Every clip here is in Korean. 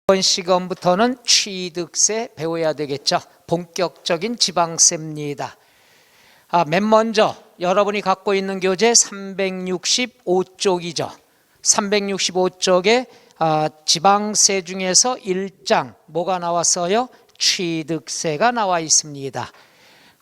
이번 시간부터는 취득세 배워야 되겠죠. 본격적인 지방세입니다. 맨 먼저 여러분이 갖고 있는 교재 365쪽이죠. 365쪽에 지방세 중에서 1장 뭐가 나왔어요? 취득세가 나와 있습니다.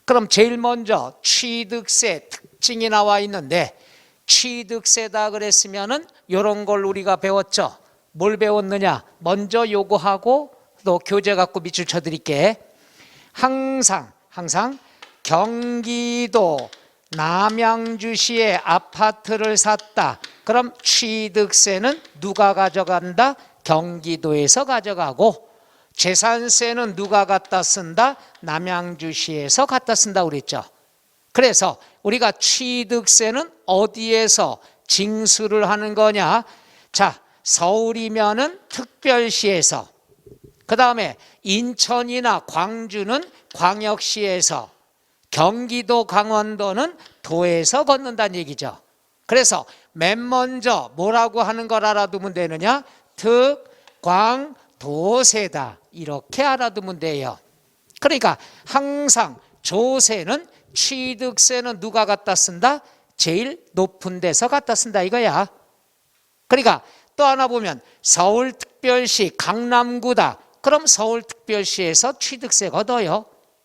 그럼 제일 먼저 취득세 특징이 나와 있는데, 취득세다 그랬으면은 이런 걸 우리가 배웠죠. 뭘 배웠느냐? 먼저 요거하고 또 교재 갖고 밑줄 쳐드릴게. 항상 경기도 남양주시에 아파트를 샀다. 그럼 취득세는 누가 가져간다? 경기도에서 가져가고, 재산세는 누가 갖다 쓴다? 남양주시에서 갖다 쓴다 그랬죠. 그래서 우리가 취득세는 어디에서 징수를 하는 거냐? 자, 서울이면은 특별시에서, 그 다음에 인천이나 광주는 광역시에서, 경기도 강원도는 도에서 걷는다는 얘기죠. 그래서 맨 먼저 뭐라고 하는 걸 알아두면 되느냐? 특, 광, 도세다, 이렇게 알아두면 돼요. 그러니까 항상 조세는, 취득세는 누가 갖다 쓴다? 제일 높은 데서 갖다 쓴다 이거야. 그러니까 또 하나 보면 서울특별시 강남구다. 그럼 서울특별시에서 취득세 걷어요.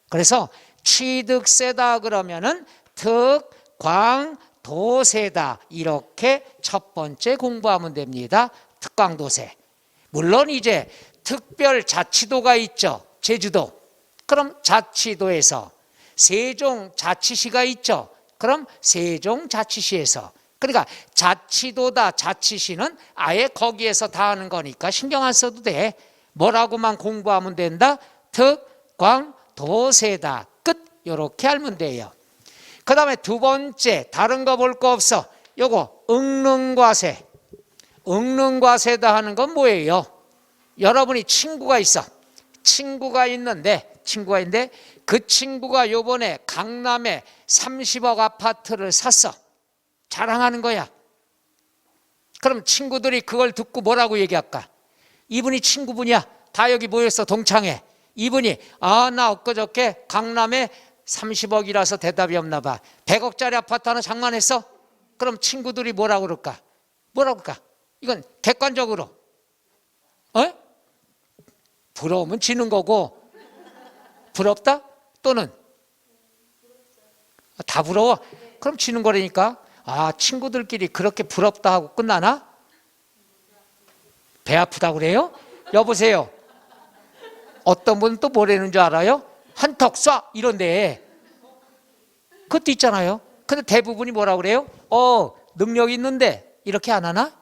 그래서 취득세다 그러면은 특, 광, 도세다, 이렇게 첫 번째 공부하면 됩니다. 특광도세. 물론 이제 특별자치도가 있죠. 제주도. 그럼 자치도에서, 세종자치시가 있죠. 그럼 세종자치시에서. 그러니까 자치도다, 자치시는 아예 거기에서 다 하는 거니까 신경 안 써도 돼. 뭐라고만 공부하면 된다? 특, 광, 도세다. 끝. 이렇게 알면 돼요. 그 다음에 두 번째, 다른 거 볼 거 없어. 요거 응능과세. 응능과세다 하는 건 뭐예요? 여러분이 친구가 있어. 친구가 있는데 그 친구가 요번에 강남에 30억 아파트를 샀어. 자랑하는 거야. 그럼 친구들이 그걸 듣고 뭐라고 얘기할까? 이분이 친구분이야. 다 여기 모였어, 동창회. 이분이 나 엊그저께 강남에 30억이라서 대답이 없나 봐. 100억짜리 아파트 하나 장만했어? 그럼 친구들이 뭐라고 그럴까? 이건 객관적으로 부러우면 지는 거고, 부럽다? 또는 다 부러워? 그럼 지는 거라니까. 친구들끼리 그렇게 부럽다 하고 끝나나? 배 아프다고 그래요? 여보세요. 어떤 분은 또 뭐라는 줄 알아요? 한턱 쏴! 이런데. 그것도 있잖아요. 근데 대부분이 뭐라고 그래요? 능력 있는데 이렇게 안 하나?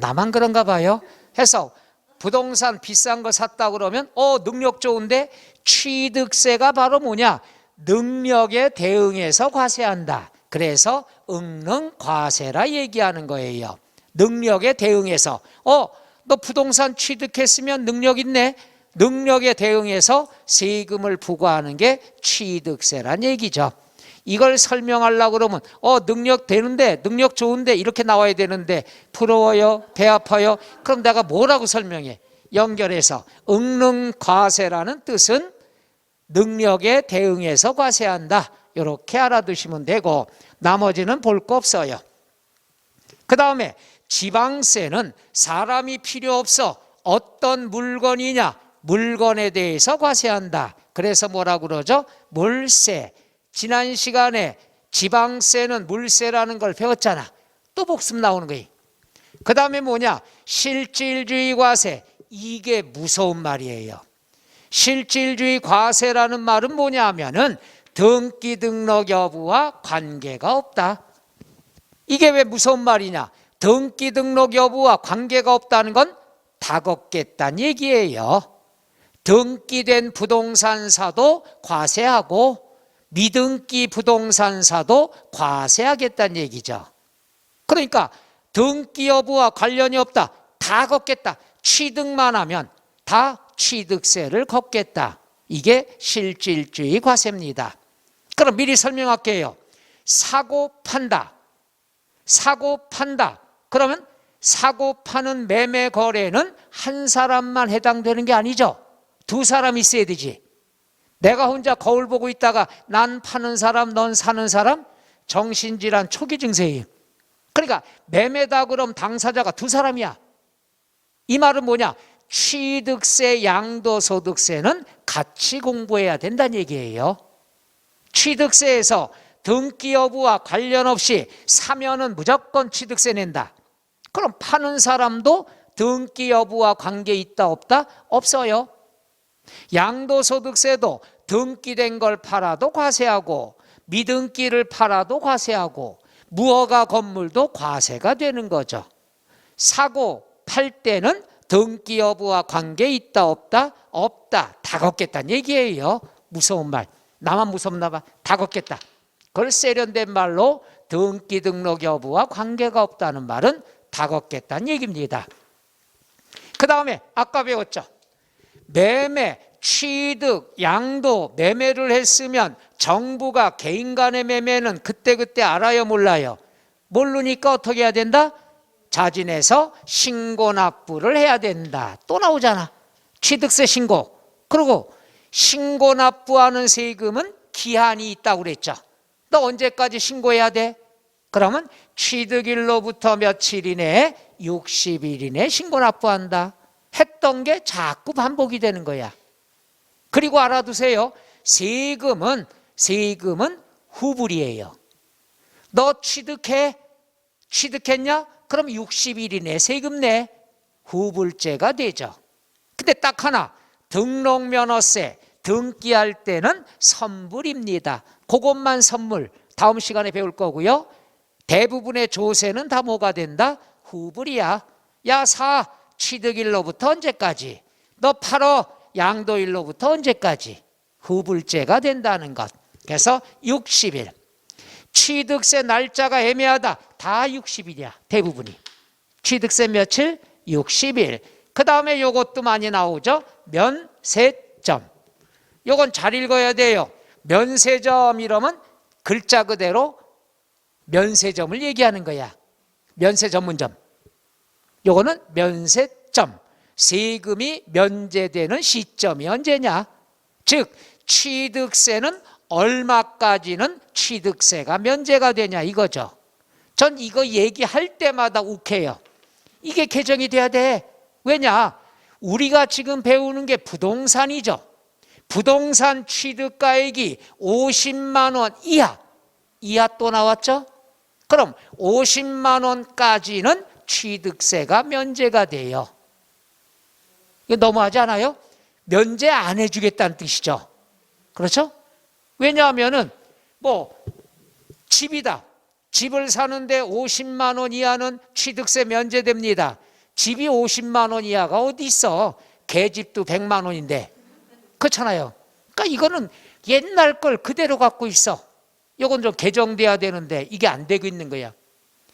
나만 그런가 봐요. 해서 부동산 비싼 거 샀다 그러면 능력 좋은데, 취득세가 바로 뭐냐? 능력에 대응해서 과세한다. 그래서 응능과세라 얘기하는 거예요. 능력에 대응해서 너 부동산 취득했으면 능력 있네. 능력에 대응해서 세금을 부과하는 게 취득세란 얘기죠. 이걸 설명하려고 그러면 능력 되는데, 능력 좋은데 이렇게 나와야 되는데 부러워요? 배 아파요? 그럼 내가 뭐라고 설명해? 연결해서 응능과세라는 뜻은 능력에 대응해서 과세한다. 이렇게 알아두시면 되고, 나머지는 볼 거 없어요. 그 다음에 지방세는 사람이 필요 없어. 어떤 물건이냐? 물건에 대해서 과세한다. 그래서 뭐라고 그러죠? 물세. 지난 시간에 지방세는 물세라는 걸 배웠잖아. 또 복습 나오는 거예요. 그 다음에 뭐냐? 실질주의 과세. 이게 무서운 말이에요. 실질주의 과세라는 말은 뭐냐 하면은 등기 등록 여부와 관계가 없다. 이게 왜 무서운 말이냐? 등기 등록 여부와 관계가 없다는 건 다 걷겠다는 얘기예요. 등기된 부동산사도 과세하고 미등기 부동산사도 과세하겠다는 얘기죠. 그러니까 등기 여부와 관련이 없다. 다 걷겠다. 취득만 하면 다 취득세를 걷겠다. 이게 실질주의 과세입니다. 그럼 미리 설명할게요. 사고 판다. 그러면 사고 파는 매매 거래는 한 사람만 해당되는 게 아니죠. 두 사람 있어야 되지. 내가 혼자 거울 보고 있다가 난 파는 사람, 넌 사는 사람, 정신질환 초기 증세예요. 그러니까 매매다 그럼 당사자가 두 사람이야. 이 말은 뭐냐? 취득세, 양도소득세는 같이 공부해야 된다는 얘기예요. 취득세에서 등기 여부와 관련 없이 사면은 무조건 취득세 낸다. 그럼 파는 사람도 등기 여부와 관계 있다 없다? 없어요. 양도소득세도 등기된 걸 팔아도 과세하고 미등기를 팔아도 과세하고 무허가 건물도 과세가 되는 거죠. 사고 팔 때는 등기 여부와 관계 있다 없다? 없다. 다 걷겠다는 얘기예요. 무서운 말. 나만 무섭나 봐. 다 걷겠다. 그걸 세련된 말로 등기 등록 여부와 관계가 없다는 말은 다 걷겠다는 얘기입니다. 그 다음에 아까 배웠죠. 매매, 취득, 양도, 매매를 했으면 정부가 개인 간의 매매는 그때그때 알아요 몰라요? 모르니까 어떻게 해야 된다? 자진해서 신고 납부를 해야 된다. 또 나오잖아. 취득세 신고. 그리고 신고 납부하는 세금은 기한이 있다고 그랬죠. 너 언제까지 신고해야 돼? 그러면 취득일로부터 며칠 이내에 60일 이내에 신고 납부한다. 했던 게 자꾸 반복이 되는 거야. 그리고 알아두세요. 세금은 후불이에요. 너 취득했냐? 그럼 60일 이내에 세금 내. 후불제가 되죠. 근데 딱 하나, 등록면허세 등기할 때는 선불입니다. 그것만 선물. 다음 시간에 배울 거고요. 대부분의 조세는 다 뭐가 된다? 후불이야. 야, 사 취득일로부터 언제까지? 너 팔어 양도일로부터 언제까지? 후불제가 된다는 것. 그래서 60일. 취득세 날짜가 애매하다. 다 60일이야. 대부분이. 취득세 며칠? 60일. 그 다음에 요것도 많이 나오죠. 면세점. 요건 잘 읽어야 돼요. 면세점 이러면 글자 그대로 면세점을 얘기하는 거야. 면세 전문점. 요거는 면세점. 세금이 면제되는 시점이 언제냐? 즉 취득세는 얼마까지는 취득세가 면제가 되냐 이거죠. 전 이거 얘기할 때마다 욱해요. 이게 개정이 돼야 돼. 왜냐? 우리가 지금 배우는 게 부동산이죠. 부동산 취득가액이 50만 원 이하 또 나왔죠? 그럼 50만 원까지는 취득세가 면제가 돼요. 이거 너무하지 않아요? 면제 안 해주겠다는 뜻이죠. 그렇죠? 왜냐하면은 집이다. 집을 사는데 50만 원 이하는 취득세 면제됩니다. 집이 50만 원 이하가 어디 있어? 개집도 100만 원인데. 그렇잖아요. 그러니까 이거는 옛날 걸 그대로 갖고 있어. 이건 좀 개정돼야 되는데 이게 안 되고 있는 거야.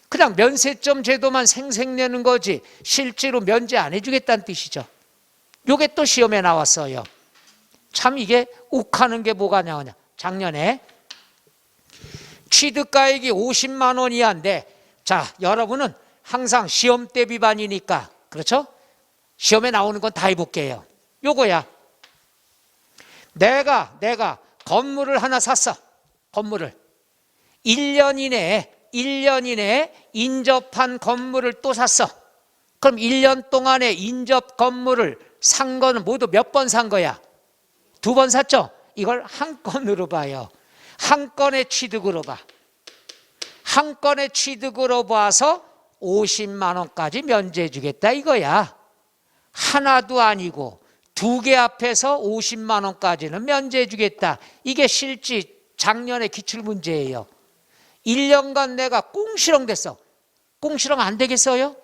그냥 면세점 제도만 생색내는 거지 실제로 면제 안 해주겠다는 뜻이죠. 이게 또 시험에 나왔어요. 참 이게 욱하는 게 뭐가 나오냐. 작년에 취득가액이 50만 원 이하인데, 자, 여러분은 항상 시험 대비반이니까, 그렇죠? 시험에 나오는 건 다 해볼게요. 요거야. 내가 건물을 하나 샀어. 건물을. 1년 이내에 인접한 건물을 또 샀어. 그럼 1년 동안에 인접 건물을 산 거는 모두 몇 번 산 거야? 2번 샀죠? 이걸 한 건으로 봐요. 한 건의 취득으로 봐. 한 건의 취득으로 봐서 50만 원까지 면제해 주겠다 이거야. 하나도 아니고 2개 앞에서 50만 원까지는 면제해 주겠다. 이게 실제 작년의 기출문제예요. 1년간 내가 꽁시렁 됐어. 꽁시렁 안 되겠어요?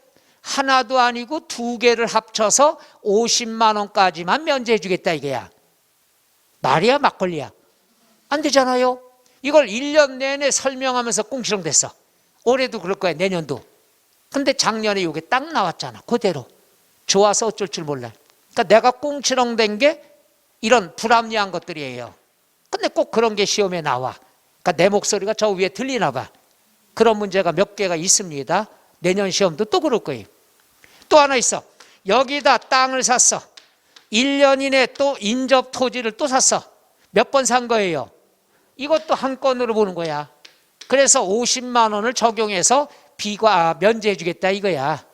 하나도 아니고 2개를 합쳐서 50만 원까지만 면제해 주겠다 이게야. 말이야 막걸리야. 안 되잖아요. 이걸 1년 내내 설명하면서 꽁시렁 됐어. 올해도 그럴 거야. 내년도. 근데 작년에 이게 딱 나왔잖아. 그대로. 좋아서 어쩔 줄 몰라. 그러니까 내가 꽁시렁 된 게 이런 불합리한 것들이에요. 근데 꼭 그런 게 시험에 나와. 그러니까 내 목소리가 저 위에 들리나 봐. 그런 문제가 몇 개가 있습니다. 내년 시험도 또 그럴 거예요. 또 하나 있어. 여기다 땅을 샀어. 1년 이내 또 인접 토지를 또 샀어. 몇 번 산 거예요? 이것도 한 건으로 보는 거야. 그래서 50만 원을 적용해서 면제해 주겠다 이거야.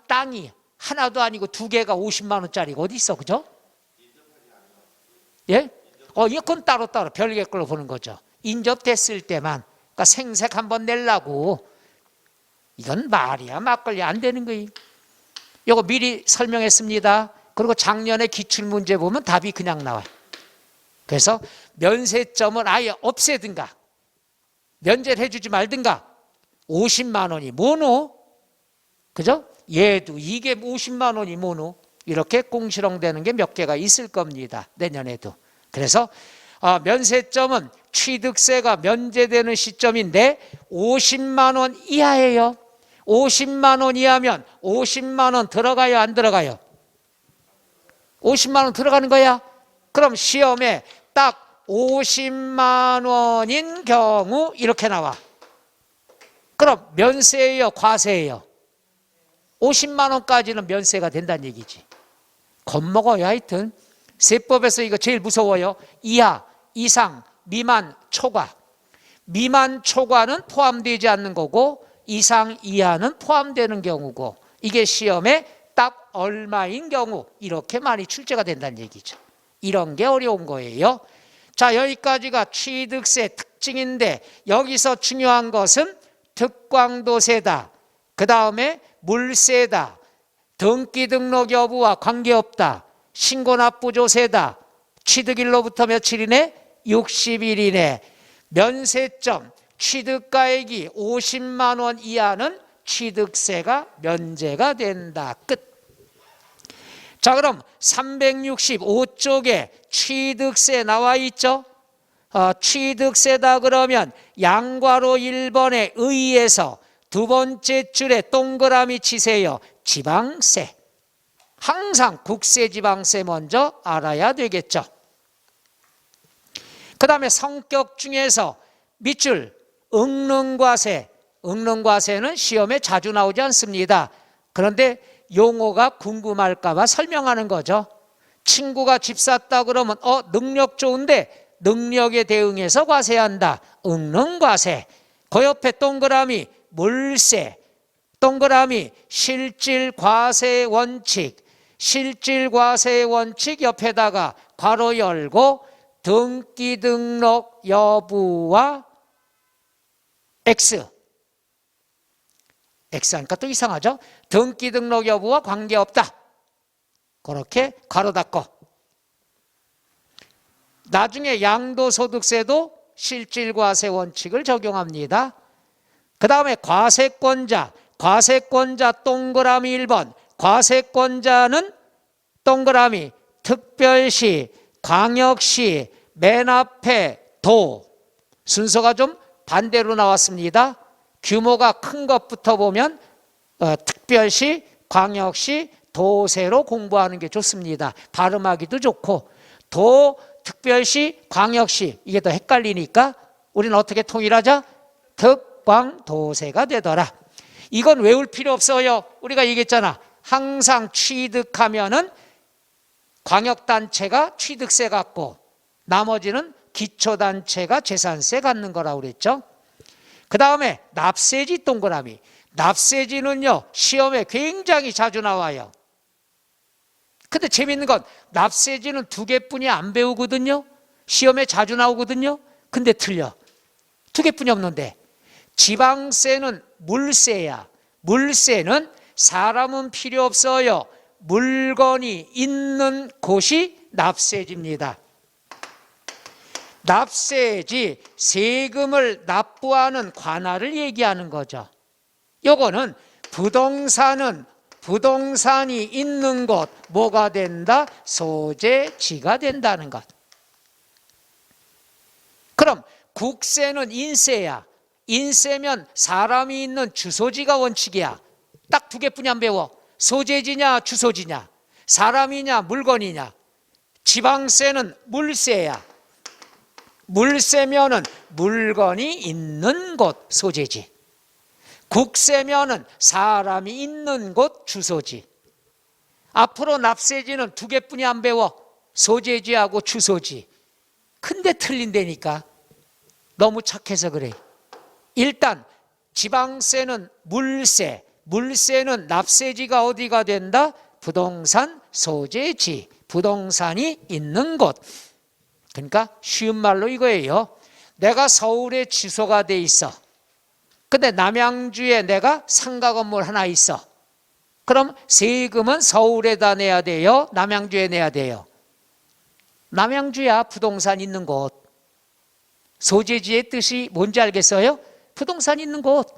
땅이 하나도 아니고 두 개가 50만 원짜리가 어디 있어, 그죠? 예? 이건 따로 별개 걸로 보는 거죠. 인접됐을 때만. 그러니까 생색 한번 내려고. 이건 말이야 막걸리 안 되는 거예요. 이거 미리 설명했습니다. 그리고 작년에 기출문제 보면 답이 그냥 나와요. 그래서 면세점은 아예 없애든가 면제를 해주지 말든가. 50만 원이 뭐노? 그죠? 얘도 이게 50만 원이 뭐노? 이렇게 공시렁되는 게 몇 개가 있을 겁니다. 내년에도. 그래서 면세점은 취득세가 면제되는 시점인데 50만 원 이하예요. 50만 원 이하면 50만 원 들어가요, 안 들어가요? 50만 원 들어가는 거야. 그럼 시험에 딱 50만 원인 경우 이렇게 나와. 그럼 면세예요, 과세예요? 50만 원까지는 면세가 된다는 얘기지. 겁먹어요. 하여튼 세법에서 이거 제일 무서워요. 이하, 이상, 미만, 초과. 미만, 초과는 포함되지 않는 거고 이상, 이하는 포함되는 경우고 이게 시험에 딱 얼마인 경우 이렇게 많이 출제가 된다는 얘기죠. 이런 게 어려운 거예요. 자, 여기까지가 취득세 특징인데 여기서 중요한 것은 특광도세다. 그 다음에 물세다. 등기 등록 여부와 관계없다. 신고납부조세다. 취득일로부터 며칠이네? 60일 이내. 면세점 취득가액이 50만 원 이하는 취득세가 면제가 된다. 끝. 자, 그럼 365쪽에 취득세 나와 있죠? 취득세다 그러면 양괄호 1번에 의해서 두 번째 줄에 동그라미 치세요. 지방세. 항상 국세 지방세 먼저 알아야 되겠죠. 그 다음에 성격 중에서 밑줄 응능과세. 응능과세는 시험에 자주 나오지 않습니다. 그런데 용어가 궁금할까 봐 설명하는 거죠. 친구가 집 샀다 그러면 능력 좋은데 능력에 대응해서 과세한다. 응능과세. 그 옆에 동그라미 물세. 동그라미 실질과세 원칙. 실질과세 원칙 옆에다가 괄호 열고 등기 등록 여부와 X. X 하니까 또 이상하죠? 등기 등록 여부와 관계없다. 그렇게 괄호 닫고. 나중에 양도소득세도 실질과세 원칙을 적용합니다. 그 다음에 과세권자. 과세권자 동그라미 1번. 과세권자는 동그라미 특별시, 광역시, 맨 앞에 도. 순서가 좀 반대로 나왔습니다. 규모가 큰 것부터 보면 특별시, 광역시, 도세로 공부하는 게 좋습니다. 발음하기도 좋고 도, 특별시, 광역시 이게 더 헷갈리니까 우리는 어떻게 통일하자? 특광도세가 되더라. 이건 외울 필요 없어요. 우리가 얘기했잖아. 항상 취득하면은 광역단체가 취득세 갖고 나머지는 기초단체가 재산세 갖는 거라고 그랬죠. 그 다음에 납세지 동그라미. 납세지는요 시험에 굉장히 자주 나와요. 근데 재밌는 건 납세지는 두 개뿐이 안 배우거든요. 시험에 자주 나오거든요. 근데 틀려. 두 개뿐이 없는데 지방세는 물세야. 물세는 사람은 필요 없어요. 물건이 있는 곳이 납세지입니다. 납세지 세금을 납부하는 관할을 얘기하는 거죠. 요거는 부동산이 있는 곳 뭐가 된다? 소재지가 된다는 것. 그럼 국세는 인세야. 인세면 사람이 있는 주소지가 원칙이야. 딱 두 개뿐이 안 배워. 소재지냐 주소지냐, 사람이냐 물건이냐. 지방세는 물세야. 물세면은 물건이 있는 곳 소재지. 국세면은 사람이 있는 곳 주소지. 앞으로 납세지는 두 개뿐이 안 배워. 소재지하고 주소지. 근데 틀린다니까. 너무 착해서 그래. 일단 지방세는 물세. 물세는 납세지가 어디가 된다? 부동산 소재지. 부동산이 있는 곳. 그러니까 쉬운 말로 이거예요. 내가 서울에 주소가 돼 있어. 근데 남양주에 내가 상가 건물 하나 있어. 그럼 세금은 서울에다 내야 돼요? 남양주에 내야 돼요? 남양주야, 부동산 있는 곳. 소재지의 뜻이 뭔지 알겠어요? 부동산 있는 곳.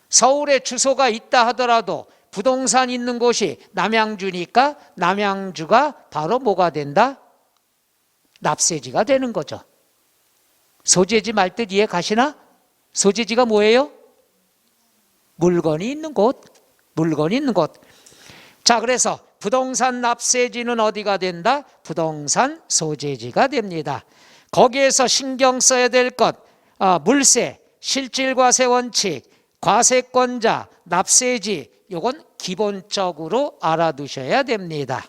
서울에 주소가 있다 하더라도 부동산 있는 곳이 남양주니까 남양주가 바로 뭐가 된다? 납세지가 되는 거죠. 소재지 말뜻 이해 가시나? 소재지가 뭐예요? 물건이 있는 곳. 물건이 있는 곳. 자, 그래서 부동산 납세지는 어디가 된다? 부동산 소재지가 됩니다. 거기에서 신경 써야 될 것, 물세, 실질과세 원칙, 과세권자, 납세지, 이건 기본적으로 알아두셔야 됩니다.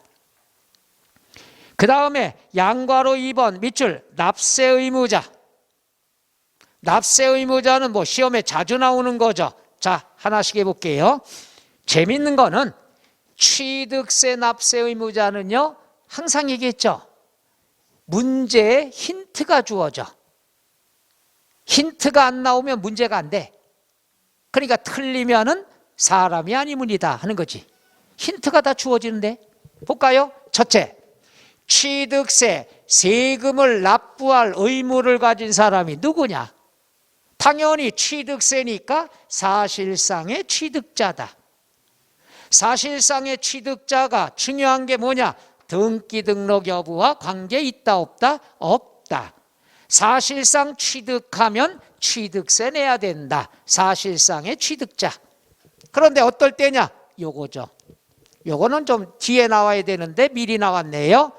그 다음에 양괄호 2번 밑줄 납세의무자. 납세의무자는 뭐 시험에 자주 나오는 거죠. 자, 하나씩 해볼게요. 재밌는 거는 취득세 납세의무자는요, 항상 얘기했죠. 문제에 힌트가 주어져. 힌트가 안 나오면 문제가 안 돼. 그러니까 틀리면은 사람이 아니문이다 하는 거지. 힌트가 다 주어지는데. 볼까요? 첫째, 취득세, 세금을 납부할 의무를 가진 사람이 누구냐? 당연히 취득세니까 사실상의 취득자다. 사실상의 취득자가 중요한 게 뭐냐? 등기 등록 여부와 관계 있다 없다? 없다. 사실상 취득하면 취득세 내야 된다. 사실상의 취득자. 그런데 어떨 때냐? 요거죠. 요거는 좀 뒤에 나와야 되는데 미리 나왔네요.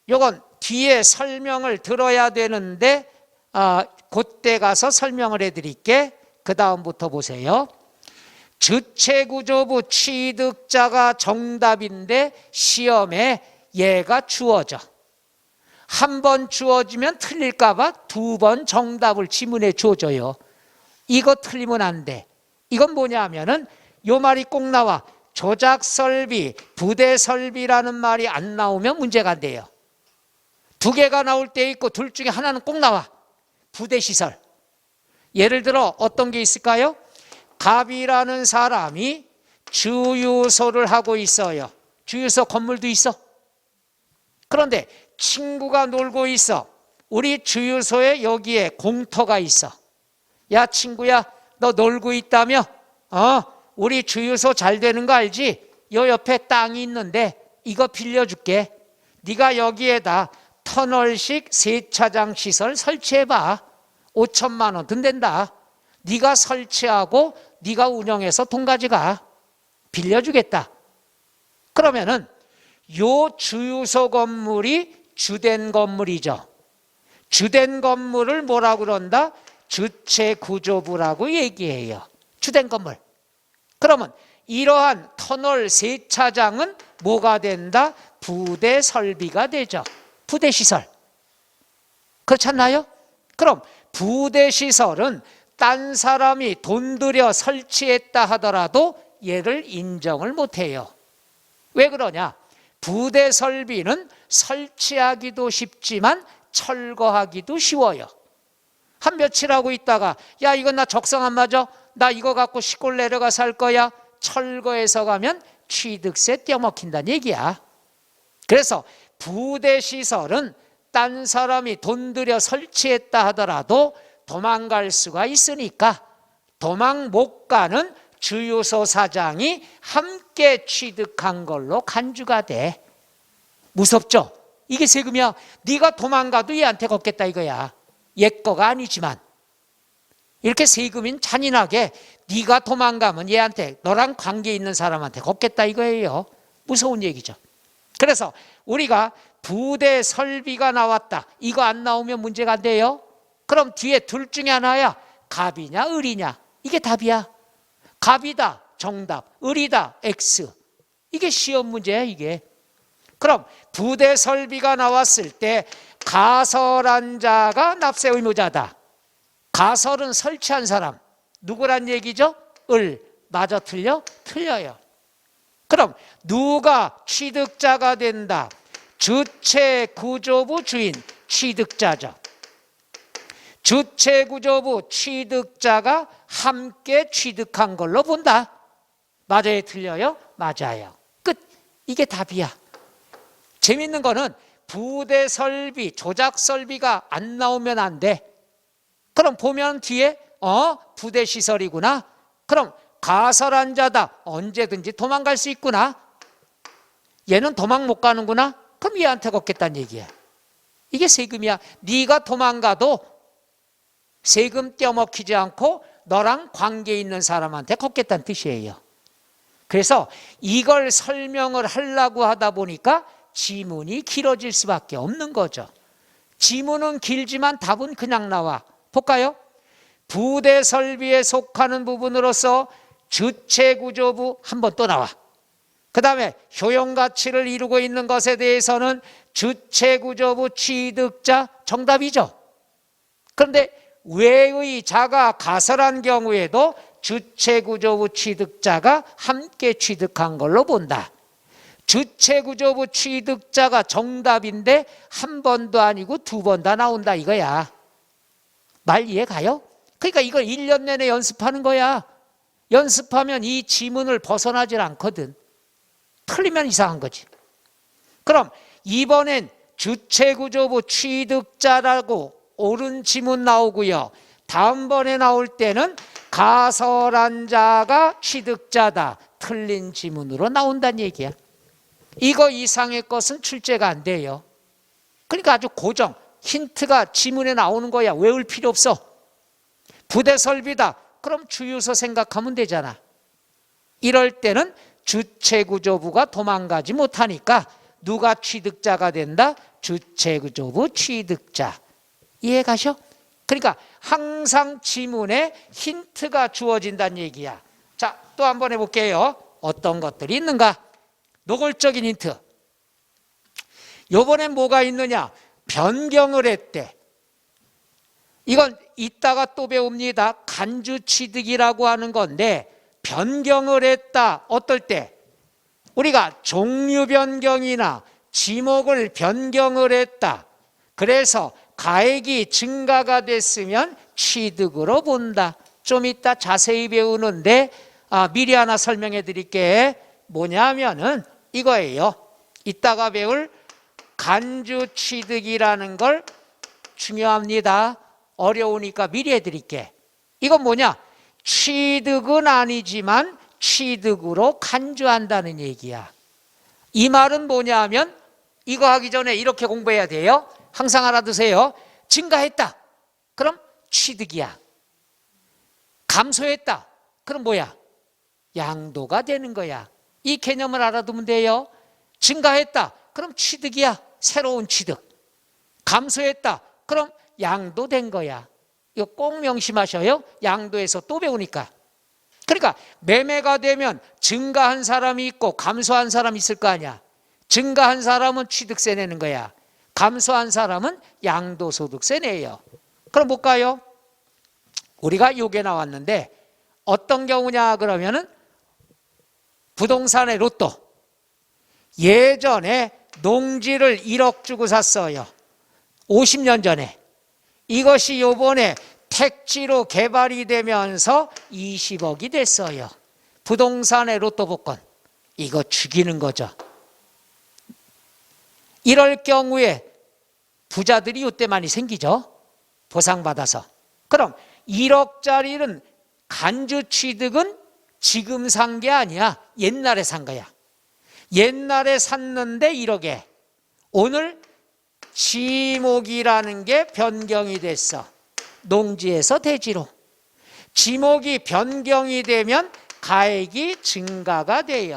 요건 뒤에 설명을 들어야 되는데 그때 가서 설명을 해드릴게. 그 다음부터 보세요. 주체구조부 취득자가 정답인데 시험에 얘가 주어져. 한 번 주어지면 틀릴까 봐 두 번 정답을 지문에 줘줘요. 이거 틀리면 안 돼. 이건 뭐냐 하면은 요 말이 꼭 나와. 조작설비, 부대설비라는 말이 안 나오면 문제가 안 돼요. 두 개가 나올 때 있고 둘 중에 하나는 꼭 나와. 부대시설. 예를 들어 어떤 게 있을까요? 갑이라는 사람이 주유소를 하고 있어요. 주유소 건물도 있어. 그런데 친구가 놀고 있어. 우리 주유소에 여기에 공터가 있어. 야, 친구야, 너 놀고 있다며? 우리 주유소 잘 되는 거 알지? 요 옆에 땅이 있는데 이거 빌려줄게. 네가 여기에다 터널식 세차장 시설 설치해봐. 5천만 원 든댄다. 네가 설치하고 네가 운영해서 돈 가져가. 빌려주겠다. 그러면은 요 주유소 건물이 주된 건물이죠. 주된 건물을 뭐라고 그런다? 주체구조부라고 얘기해요. 주된 건물. 그러면 이러한 터널 세차장은 뭐가 된다? 부대 설비가 되죠. 부대 시설. 그렇지 않나요? 그럼 부대 시설은 딴 사람이 돈 들여 설치했다 하더라도 얘를 인정을 못해요. 왜 그러냐? 부대 설비는 설치하기도 쉽지만 철거하기도 쉬워요. 한 며칠 하고 있다가 야, 이건 나 적성 안 맞아? 나 이거 갖고 시골 내려가 살 거야. 철거해서 가면 취득세 떼어먹힌다는 얘기야. 그래서 부대 시설은 딴 사람이 돈 들여 설치했다 하더라도 도망갈 수가 있으니까 도망 못 가는 주유소 사장이 함께 취득한 걸로 간주가 돼. 무섭죠? 이게 세금이야. 네가 도망가도 얘한테 걷겠다 이거야. 얘 거가 아니지만. 이렇게 세금인 잔인하게 네가 도망가면 얘한테, 너랑 관계 있는 사람한테 걷겠다 이거예요. 무서운 얘기죠. 그래서 우리가 부대 설비가 나왔다. 이거 안 나오면 문제가 안 돼요. 그럼 뒤에 둘 중에 하나야. 갑이냐 을이냐. 이게 답이야. 갑이다. 정답. 을이다. X. 이게 시험 문제야, 이게. 그럼 부대 설비가 나왔을 때 가설한 자가 납세 의무자다. 가설은 설치한 사람. 누구란 얘기죠? 을. 맞아, 틀려? 틀려요. 그럼 누가 취득자가 된다? 주체구조부 주인, 취득자죠. 주체구조부 취득자가 함께 취득한 걸로 본다. 맞아요, 틀려요? 맞아요. 끝. 이게 답이야. 재밌는 거는 부대 설비, 조작 설비가 안 나오면 안 돼. 그럼 보면 뒤에 부대 시설이구나. 그럼 가설한 자다. 언제든지 도망갈 수 있구나. 얘는 도망 못 가는구나. 그럼 얘한테 걷겠다는 얘기야. 이게 세금이야. 네가 도망가도 세금 떼어먹히지 않고 너랑 관계 있는 사람한테 걷겠다는 뜻이에요. 그래서 이걸 설명을 하려고 하다 보니까 지문이 길어질 수밖에 없는 거죠. 지문은 길지만 답은 그냥 나와. 볼까요? 부대 설비에 속하는 부분으로서 주체구조부 한 번 또 나와. 그 다음에 효용가치를 이루고 있는 것에 대해서는 주체구조부 취득자 정답이죠. 그런데 외의 자가 가설한 경우에도 주체구조부 취득자가 함께 취득한 걸로 본다. 주체구조부 취득자가 정답인데 한 번도 아니고 두 번 다 나온다 이거야. 말 이해 가요? 그러니까 이걸 1년 내내 연습하는 거야. 연습하면 이 지문을 벗어나질 않거든. 틀리면 이상한 거지. 그럼 이번엔 주체구조부 취득자라고 옳은 지문 나오고요. 다음번에 나올 때는 가설한 자가 취득자다. 틀린 지문으로 나온다는 얘기야. 이거 이상의 것은 출제가 안 돼요. 그러니까 아주 고정, 힌트가 지문에 나오는 거야. 외울 필요 없어. 부대 설비다. 그럼 주유소 생각하면 되잖아. 이럴 때는 주체구조부가 도망가지 못하니까 누가 취득자가 된다? 주체구조부 취득자. 이해 가셔? 그러니까 항상 지문에 힌트가 주어진다는 얘기야. 자, 또 한번 해볼게요. 어떤 것들이 있는가? 노골적인 힌트. 요번엔 뭐가 있느냐? 변경을 했대. 이건 이따가 또 배웁니다. 간주취득이라고 하는 건데 변경을 했다. 어떨 때? 우리가 종류 변경이나 지목을 변경을 했다. 그래서 가액이 증가가 됐으면 취득으로 본다. 좀 이따 자세히 배우는데 미리 하나 설명해 드릴게. 뭐냐면은 이거예요. 이따가 배울 간주취득이라는 걸 중요합니다. 어려우니까 미리 해드릴게. 이건 뭐냐? 취득은 아니지만 취득으로 간주한다는 얘기야. 이 말은 뭐냐면 이거 하기 전에 이렇게 공부해야 돼요. 항상 알아두세요. 증가했다. 그럼 취득이야. 감소했다. 그럼 뭐야? 양도가 되는 거야. 이 개념을 알아두면 돼요. 증가했다. 그럼 취득이야. 새로운 취득. 감소했다. 그럼 양도된 거야. 이거 꼭 명심하셔요. 양도에서 또 배우니까. 그러니까 매매가 되면 증가한 사람이 있고 감소한 사람이 있을 거 아니야. 증가한 사람은 취득세 내는 거야. 감소한 사람은 양도소득세 내요. 그럼 볼까요? 우리가 요게 나왔는데 어떤 경우냐 그러면은 부동산의 로또. 예전에 농지를 1억 주고 샀어요. 50년 전에. 이것이 요번에 택지로 개발이 되면서 20억이 됐어요. 부동산의 로또 복권. 이거 죽이는 거죠. 이럴 경우에 부자들이 이때 많이 생기죠. 보상받아서. 그럼 1억짜리는 간주취득은 지금 산 게 아니야. 옛날에 산 거야. 옛날에 샀는데 1억에 오늘 지목이라는 게 변경이 됐어. 농지에서 대지로. 지목이 변경이 되면 가액이 증가가 돼요.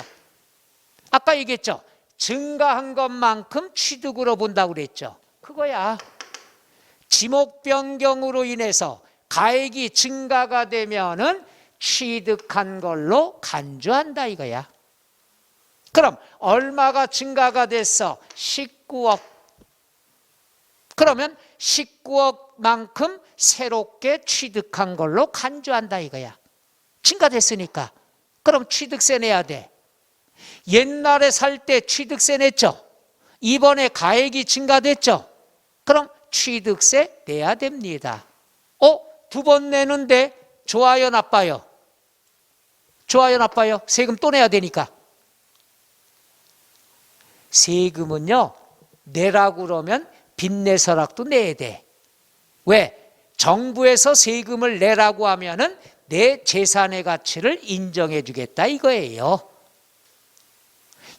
아까 얘기했죠. 증가한 것만큼 취득으로 본다고 그랬죠. 그거야. 지목 변경으로 인해서 가액이 증가가 되면은 취득한 걸로 간주한다 이거야. 그럼 얼마가 증가가 됐어? 19억. 그러면 19억만큼 새롭게 취득한 걸로 간주한다 이거야. 증가됐으니까. 그럼 취득세 내야 돼. 옛날에 살 때 취득세 냈죠. 이번에 가액이 증가됐죠. 그럼 취득세 내야 됩니다. 두 번 내는데 좋아요 나빠요? 좋아요 나빠요? 세금 또 내야 되니까. 세금은요 내라고 그러면 빚내서라도 내야 돼. 왜? 정부에서 세금을 내라고 하면은 내 재산의 가치를 인정해 주겠다 이거예요.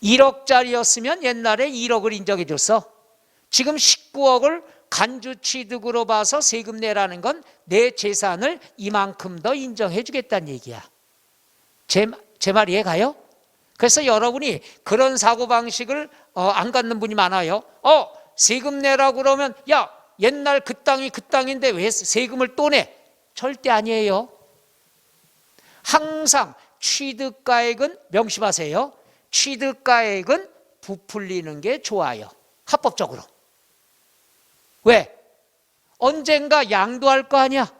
1억짜리였으면 옛날에 1억을 인정해 줬어. 지금 19억을 간주취득으로 봐서 세금 내라는 건 내 재산을 이만큼 더 인정해 주겠다는 얘기야. 제 말 이해가요? 그래서 여러분이 그런 사고방식을 안 갖는 분이 많아요. 세금 내라고 그러면 야 옛날 그 땅이 그 땅인데 왜 세금을 또 내? 절대 아니에요. 항상 취득가액은 명심하세요. 취득가액은 부풀리는 게 좋아요. 합법적으로. 왜? 언젠가 양도할 거 아니야.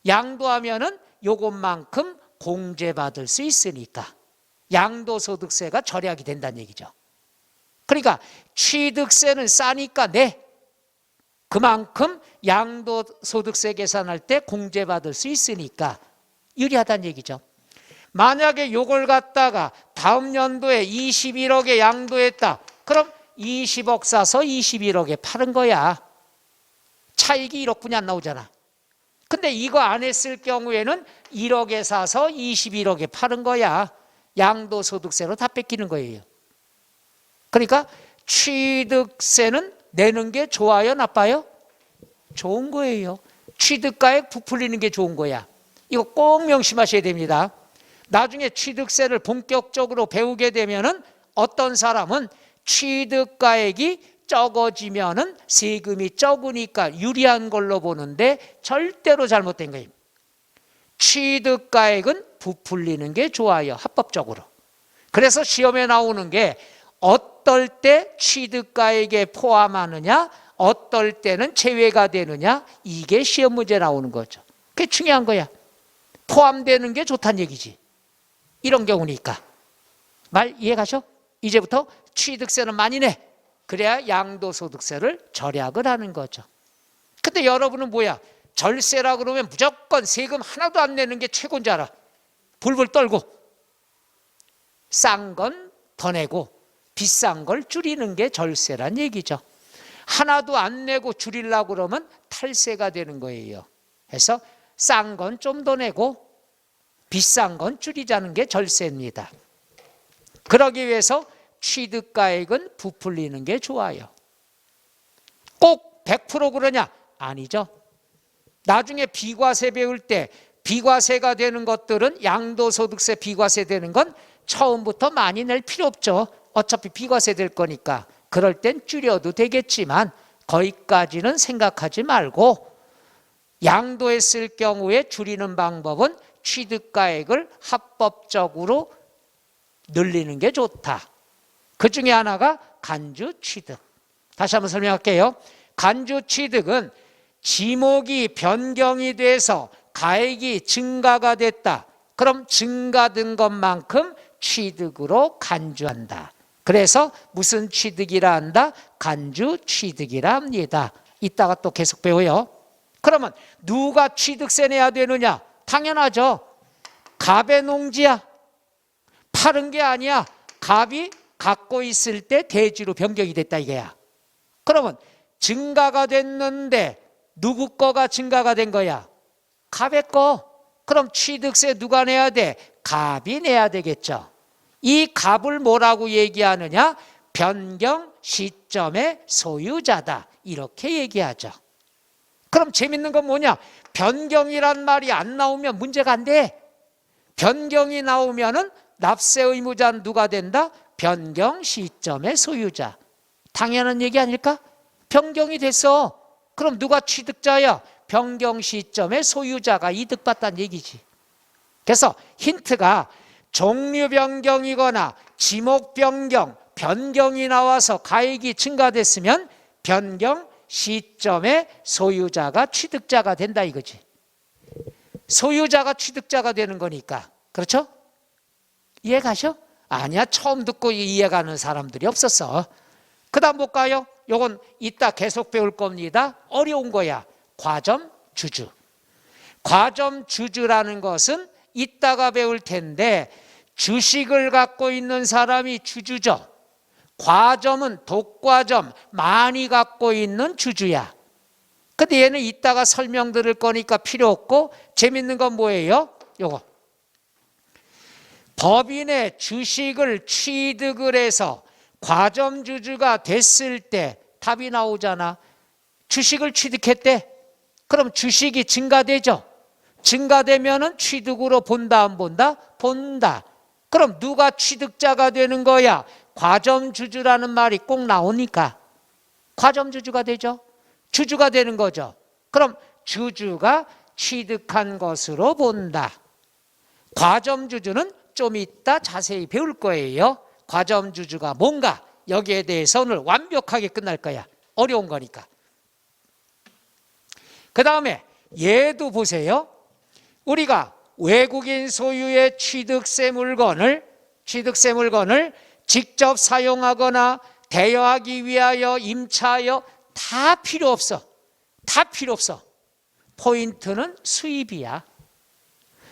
양도하면은 요것만큼 공제받을 수 있으니까 양도소득세가 절약이 된다는 얘기죠. 그러니까 취득세는 싸니까 내 그만큼 양도소득세 계산할 때 공제받을 수 있으니까 유리하다는 얘기죠. 만약에 요걸 갖다가 다음 연도에 21억에 양도했다. 그럼 20억 사서 21억에 파는 거야. 차익이 1억뿐이 안 나오잖아. 근데 이거 안 했을 경우에는 1억에 사서 21억에 파는 거야. 양도소득세로 다 뺏기는 거예요. 그러니까 취득세는 내는 게 좋아요, 나빠요? 좋은 거예요. 취득가액 부풀리는 게 좋은 거야. 이거 꼭 명심하셔야 됩니다. 나중에 취득세를 본격적으로 배우게 되면은 어떤 사람은 취득가액이 적어지면은 세금이 적으니까 유리한 걸로 보는데 절대로 잘못된 거예요. 취득가액은 부풀리는 게 좋아요, 합법적으로. 그래서 시험에 나오는 게 어떨 때 취득가액에 포함하느냐, 어떨 때는 제외가 되느냐, 이게 시험 문제 나오는 거죠. 그게 중요한 거야. 포함되는 게 좋다는 얘기지. 이런 경우니까. 말 이해가셔? 이제부터 취득세는 많이 내. 그래야 양도소득세를 절약을 하는 거죠. 근데 여러분은 뭐야? 절세라 그러면 무조건 세금 하나도 안 내는 게 최고인 줄 알아. 불불 떨고. 싼 건 더 내고 비싼 걸 줄이는 게 절세란 얘기죠. 하나도 안 내고 줄이려고 그러면 탈세가 되는 거예요. 그래서 싼 건 좀 더 내고 비싼 건 줄이자는 게 절세입니다. 그러기 위해서 취득가액은 부풀리는 게 좋아요. 꼭 100% 그러냐? 아니죠. 나중에 비과세 배울 때 비과세가 되는 것들은 양도소득세 비과세 되는 건 처음부터 많이 낼 필요 없죠. 어차피 비과세 될 거니까. 그럴 땐 줄여도 되겠지만 거기까지는 생각하지 말고 양도했을 경우에 줄이는 방법은 취득가액을 합법적으로 늘리는 게 좋다. 그 중에 하나가 간주취득. 다시 한번 설명할게요. 간주취득은 지목이 변경이 돼서 가액이 증가가 됐다. 그럼 증가된 것만큼 취득으로 간주한다. 그래서 무슨 취득이라 한다? 간주취득이라 합니다. 이따가 또 계속 배워요. 그러면 누가 취득세 내야 되느냐? 당연하죠. 갑의 농지야. 파는 게 아니야. 갑이 갖고 있을 때 대지로 변경이 됐다 이거야. 그러면 증가가 됐는데 누구 거가 증가가 된 거야? 갑의 거. 그럼 취득세 누가 내야 돼? 갑이 내야 되겠죠. 이 갑을 뭐라고 얘기하느냐? 변경 시점의 소유자다. 이렇게 얘기하죠. 그럼 재밌는 건 뭐냐? 변경이란 말이 안 나오면 문제가 안 돼. 변경이 나오면은 납세 의무자는 누가 된다? 변경 시점의 소유자. 당연한 얘기 아닐까? 변경이 됐어. 그럼 누가 취득자야? 변경 시점의 소유자가 이득받다는 얘기지. 그래서 힌트가 종류 변경이거나 지목 변경이 나와서 가액이 증가됐으면 변경 시점에 소유자가 취득자가 된다 이거지. 소유자가 취득자가 되는 거니까. 그렇죠? 이해가셔? 아니야, 처음 듣고 이해가는 사람들이 없었어. 그 다음 볼까요? 요건 이따 계속 배울 겁니다. 어려운 거야. 과점주주. 과점주주라는 것은 이따가 배울 텐데 주식을 갖고 있는 사람이 주주죠. 과점은 독과점 많이 갖고 있는 주주야. 근데 얘는 이따가 설명 들을 거니까 필요 없고 재밌는 건 뭐예요? 요거. 법인의 주식을 취득을 해서 과점주주가 됐을 때 답이 나오잖아. 주식을 취득했대. 그럼 주식이 증가되죠. 증가되면은 취득으로 본다 안 본다? 본다. 그럼 누가 취득자가 되는 거야? 과점주주라는 말이 꼭 나오니까 과점주주가 되죠. 주주가 되는 거죠. 그럼 주주가 취득한 것으로 본다. 과점주주는 좀 이따 자세히 배울 거예요. 과점주주가 뭔가 여기에 대해서 오늘 완벽하게 끝날 거야. 어려운 거니까. 그 다음에 얘도 보세요. 우리가 외국인 소유의 취득세 물건을 직접 사용하거나 대여하기 위하여 임차하여 다 필요 없어. 다 필요 없어. 포인트는 수입이야.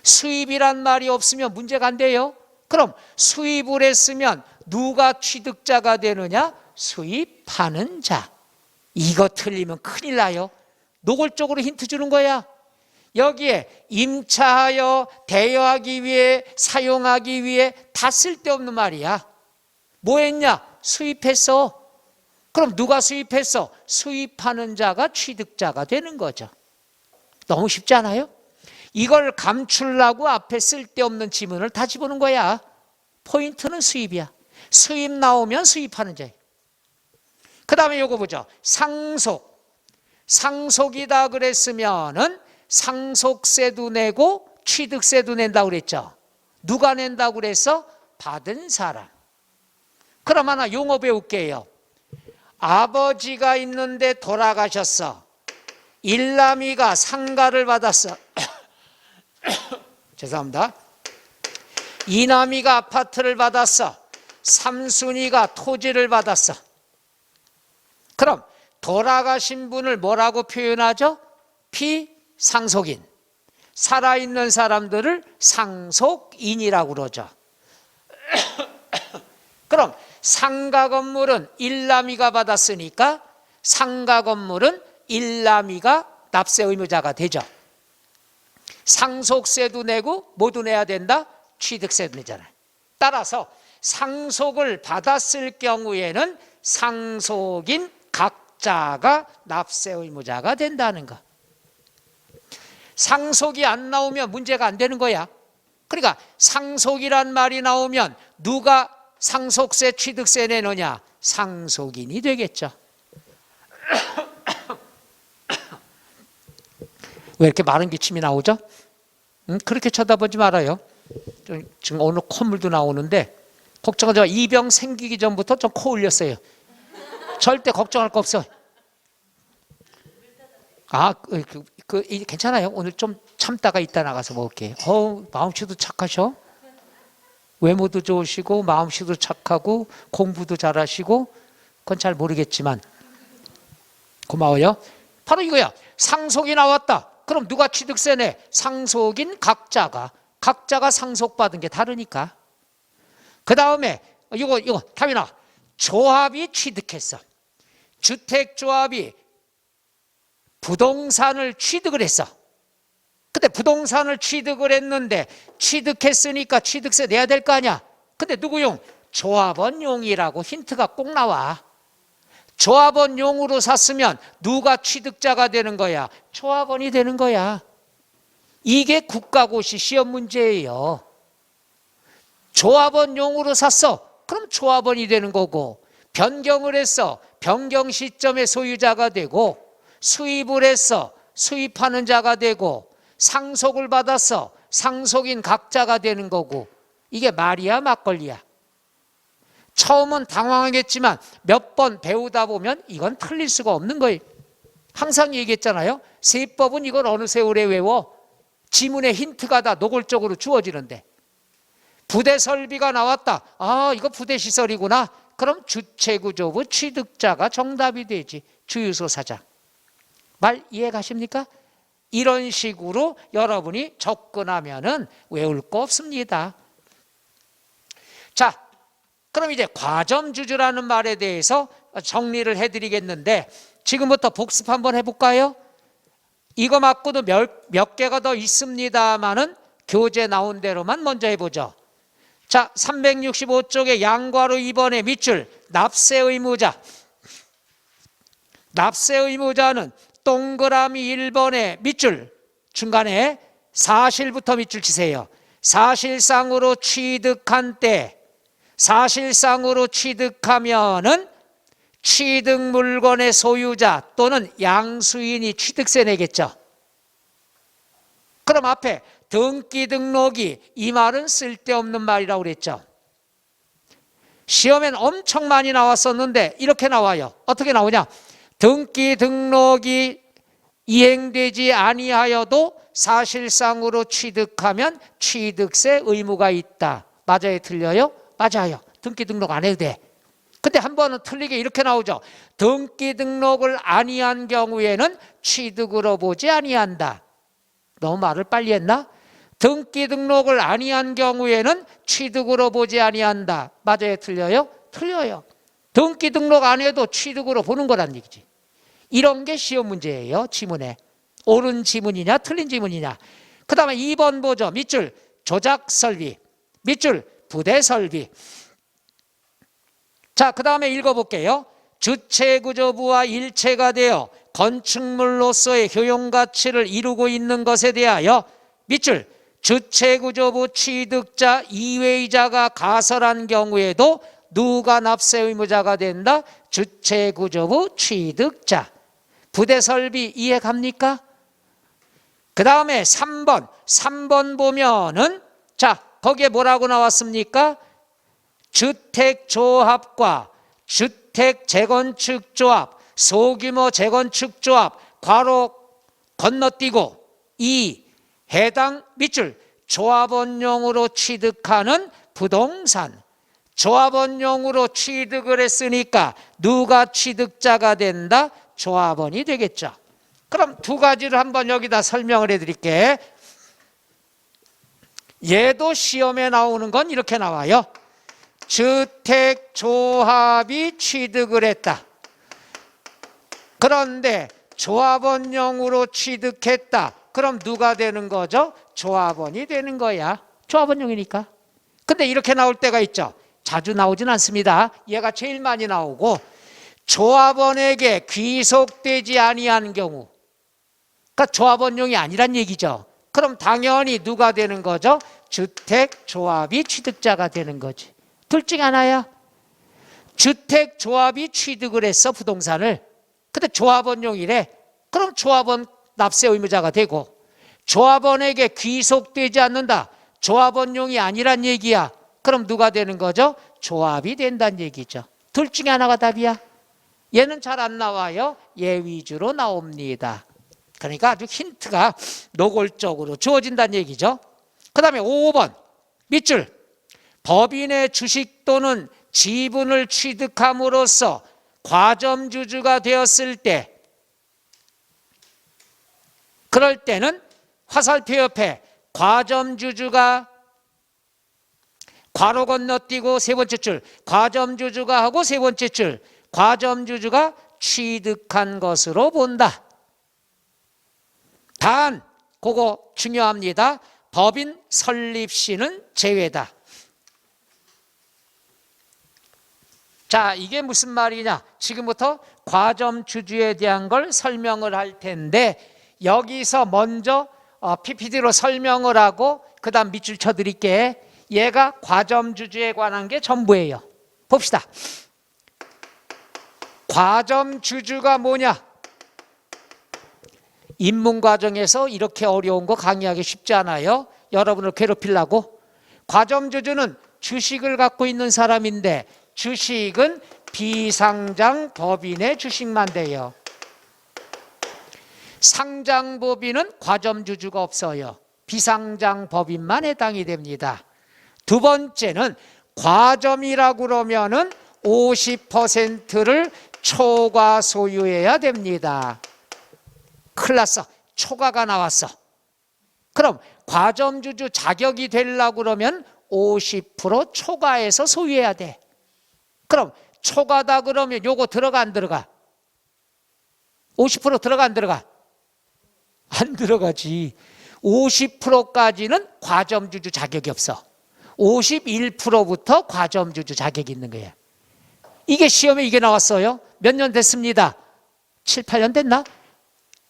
수입이란 말이 없으면 문제가 안 돼요. 그럼 수입을 했으면 누가 취득자가 되느냐? 수입하는 자. 이거 틀리면 큰일 나요. 노골적으로 힌트 주는 거야. 여기에 임차하여 대여하기 위해 사용하기 위해 다 쓸데없는 말이야. 뭐 했냐? 수입했어. 그럼 누가 수입했어? 수입하는 자가 취득자가 되는 거죠. 너무 쉽지 않아요? 이걸 감추려고 앞에 쓸데없는 지문을 다 집어넣은 거야. 포인트는 수입이야. 수입 나오면 수입하는 자예요. 그 다음에 이거 보죠. 상속. 상속이다 그랬으면은 상속세도 내고 취득세도 낸다고 그랬죠. 누가 낸다고 그랬어? 받은 사람. 그럼 하나 용어 배울게요. 아버지가 있는데 돌아가셨어. 일남이가 상가를 받았어. 죄송합니다. 이남이가 아파트를 받았어. 삼순이가 토지를 받았어. 그럼 돌아가신 분을 뭐라고 표현하죠? 피상속인. 살아있는 사람들을 상속인이라고 그러죠. 그럼 상가 건물은 일남이가 받았으니까 상가 건물은 일남이가 납세 의무자가 되죠. 상속세도 내고 뭐도 내야 된다? 취득세도 내잖아요. 따라서 상속을 받았을 경우에는 상속인 각자가 납세 의무자가 된다는 거. 상속이 안 나오면 문제가 안 되는 거야. 그러니까 상속이란 말이 나오면 누가 상속세 취득세 내느냐? 상속인이 되겠죠. 왜 이렇게 마른 기침이 나오죠? 그렇게 쳐다보지 말아요. 지금 오늘 콧물도 나오는데 걱정하지 마. 이 병 생기기 전부터 좀 코 올렸어요. 절대 걱정할 거 없어. 괜찮아요. 오늘 좀 참다가 이따 나가서 먹을게요. 마음씨도 착하셔. 외모도 좋으시고 마음씨도 착하고 공부도 잘하시고 그건 잘 모르겠지만 고마워요. 바로 이거야. 상속이 나왔다. 그럼 누가 취득세 내? 상속인 각자가 상속받은 게 다르니까. 그 다음에 이거 답이 나와. 조합이 취득했어. 주택조합이 부동산을 취득을 했어. 근데 부동산을 취득을 했는데 취득했으니까 취득세 내야 될 거 아니야. 근데 누구용? 조합원용이라고 힌트가 꼭 나와. 조합원용으로 샀으면 누가 취득자가 되는 거야? 조합원이 되는 거야. 이게 국가고시 시험 문제예요. 조합원용으로 샀어. 그럼 조합원이 되는 거고, 변경을 했어. 변경 시점에 소유자가 되고, 수입을 했어. 수입하는 자가 되고, 상속을 받았어. 상속인 각자가 되는 거고, 이게 말이야 막걸리야? 처음은 당황하겠지만 몇 번 배우다 보면 이건 틀릴 수가 없는 거예요. 항상 얘기했잖아요. 세법은 이걸 어느 세월에 외워? 지문에 힌트가 다 노골적으로 주어지는데, 부대 설비가 나왔다. 아, 이거 부대 시설이구나. 그럼 주체구조부 취득자가 정답이 되지. 주유소 사장. 말 이해 가십니까? 이런 식으로 여러분이 접근하면은 외울 거 없습니다. 자, 그럼 이제 과점주주라는 말에 대해서 정리를 해드리겠는데, 지금부터 복습 한번 해볼까요? 이거 맞고도 몇 개가 더 있습니다만은 교재 나온 대로만 먼저 해보죠. 자, 365쪽의 양괄호 2번의 밑줄, 납세 의무자. 납세 의무자는 동그라미 1번의 밑줄, 중간에 사실부터 밑줄 치세요. 사실상으로 취득한 때, 사실상으로 취득하면은 취득 물건의 소유자 또는 양수인이 취득세 내겠죠. 그럼 앞에 등기 등록이, 이 말은 쓸데없는 말이라고 그랬죠. 시험엔 엄청 많이 나왔었는데 이렇게 나와요. 어떻게 나오냐? 등기 등록이 이행되지 아니하여도 사실상으로 취득하면 취득세 의무가 있다. 맞아요, 틀려요? 맞아요. 등기 등록 안 해도 돼. 근데 한 번은 틀리게 이렇게 나오죠. 등기 등록을 아니한 경우에는 취득으로 보지 아니한다. 너무 말을 빨리 했나? 등기 등록을 아니한 경우에는 취득으로 보지 아니한다. 맞아요, 틀려요? 틀려요. 등기 등록 안 해도 취득으로 보는 거란 얘기지. 이런 게 시험 문제예요. 지문에. 옳은 지문이냐 틀린 지문이냐. 그 다음에 2번 보죠. 밑줄 조작 설비, 밑줄 부대 설비. 자, 그 다음에 읽어볼게요. 주체구조부와 일체가 되어 건축물로서의 효용가치를 이루고 있는 것에 대하여 밑줄 주체구조부 취득자 이외의자가 가설한 경우에도 누가 납세 의무자가 된다? 주체구조부 취득자. 부대설비 이해 갑니까? 그 다음에 3번 보면은, 자, 거기에 뭐라고 나왔습니까? 주택조합과 주택재건축조합, 소규모 재건축조합, 괄호 건너뛰고 이 해당 밑줄 조합원용으로 취득하는 부동산. 조합원용으로 취득을 했으니까 누가 취득자가 된다? 조합원이 되겠죠. 그럼 두 가지를 한번 여기다 설명을 해드릴게. 얘도 시험에 나오는 건 이렇게 나와요. 주택조합이 취득을 했다. 그런데 조합원용으로 취득했다. 그럼 누가 되는 거죠? 조합원이 되는 거야. 조합원용이니까. 근데 이렇게 나올 때가 있죠. 자주 나오진 않습니다. 얘가 제일 많이 나오고, 조합원에게 귀속되지 아니한 경우, 그러니까 조합원용이 아니란 얘기죠. 그럼 당연히 누가 되는 거죠? 주택조합이 취득자가 되는 거지. 둘 중에 하나야. 주택조합이 취득을 했어, 부동산을. 근데 조합원용이래. 그럼 조합원 납세 의무자가 되고, 조합원에게 귀속되지 않는다. 조합원용이 아니란 얘기야. 그럼 누가 되는 거죠? 조합이 된다는 얘기죠. 둘 중에 하나가 답이야. 얘는 잘 안 나와요. 얘 위주로 나옵니다. 그러니까 아주 힌트가 노골적으로 주어진다는 얘기죠. 그 다음에 5번 밑줄 법인의 주식 또는 지분을 취득함으로써 과점주주가 되었을 때, 그럴 때는 화살표 옆에 과점주주가 괄호 건너뛰고 세 번째 줄 과점주주가 하고 세 번째 줄 과점주주가 취득한 것으로 본다. 단 그거 중요합니다. 법인 설립시는 제외다. 자, 이게 무슨 말이냐? 지금부터 과점주주에 대한 걸 설명을 할 텐데, 여기서 먼저 PPT로 설명을 하고 그 다음 밑줄 쳐드릴게. 얘가 과점주주에 관한 게 전부예요. 봅시다. 과점주주가 뭐냐? 입문 과정에서 이렇게 어려운 거 강의하기 쉽지 않아요. 여러분을 괴롭히려고? 과점주주는 주식을 갖고 있는 사람인데 주식은 비상장법인의 주식만 돼요. 상장법인은 과점주주가 없어요. 비상장법인만 해당이 됩니다. 두 번째는 과점이라고 그러면은 50%를 초과 소유해야 됩니다. 큰일 났어. 초과가 나왔어. 그럼 과점주주 자격이 되려고 그러면 50% 초과해서 소유해야 돼. 그럼 초과다 그러면 요거 들어가 안 들어가? 50% 들어가 안 들어가? 안 들어가지. 50%까지는 과점주주 자격이 없어. 51%부터 과점주주 자격이 있는 거야. 이게 시험에 이게 나왔어요. 몇 년 됐습니다. 7, 8년 됐나?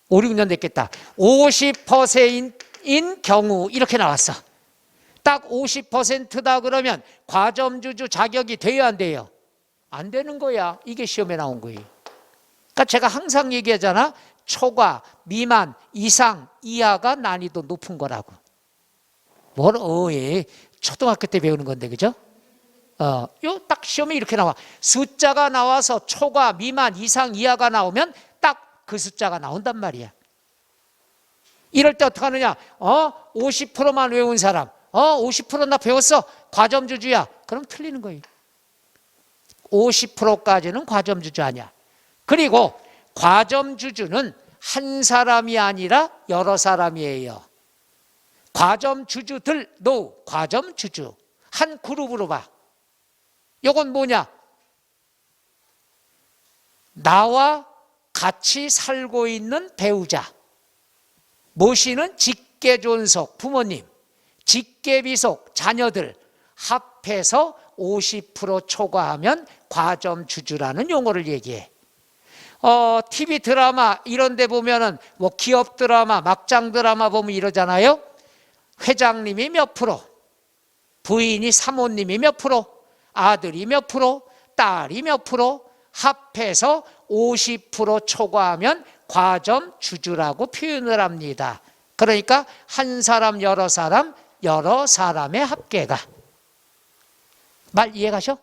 5, 6년 됐겠다. 50%인 경우 이렇게 나왔어. 딱 50%다 그러면 과점주주 자격이 돼야 안 돼요? 안 되는 거야. 이게 시험에 나온 거예요. 그러니까 제가 항상 얘기하잖아. 초과, 미만, 이상, 이하가 난이도 높은 거라고. 초등학교 때 배우는 건데, 그죠? 요 딱 시험에 이렇게 나와. 숫자가 나와서 초과, 미만, 이상, 이하가 나오면 딱 그 숫자가 나온단 말이야. 이럴 때 어떻게 하느냐? 50%만 외운 사람. 50% 나 배웠어. 과점주주야. 그럼 틀리는 거예요. 50%까지는 과점주주 아니야. 그리고 과점주주는 한 사람이 아니라 여러 사람이에요. 과점주주들, 과점주주. 한 그룹으로 봐. 이건 뭐냐? 나와 같이 살고 있는 배우자. 모시는 직계존속, 부모님. 직계비속, 자녀들. 합해서 50% 초과하면 과점주주라는 용어를 얘기해. TV 드라마 이런 데 보면은 뭐 기업 드라마, 막장 드라마 보면 이러잖아요. 회장님이 몇 프로, 부인이 사모님이 몇 프로, 아들이 몇 프로, 딸이 몇 프로 합해서 50% 초과하면 과점주주라고 표현을 합니다. 그러니까 한 사람, 여러 사람의 합계가. 말 이해가셔?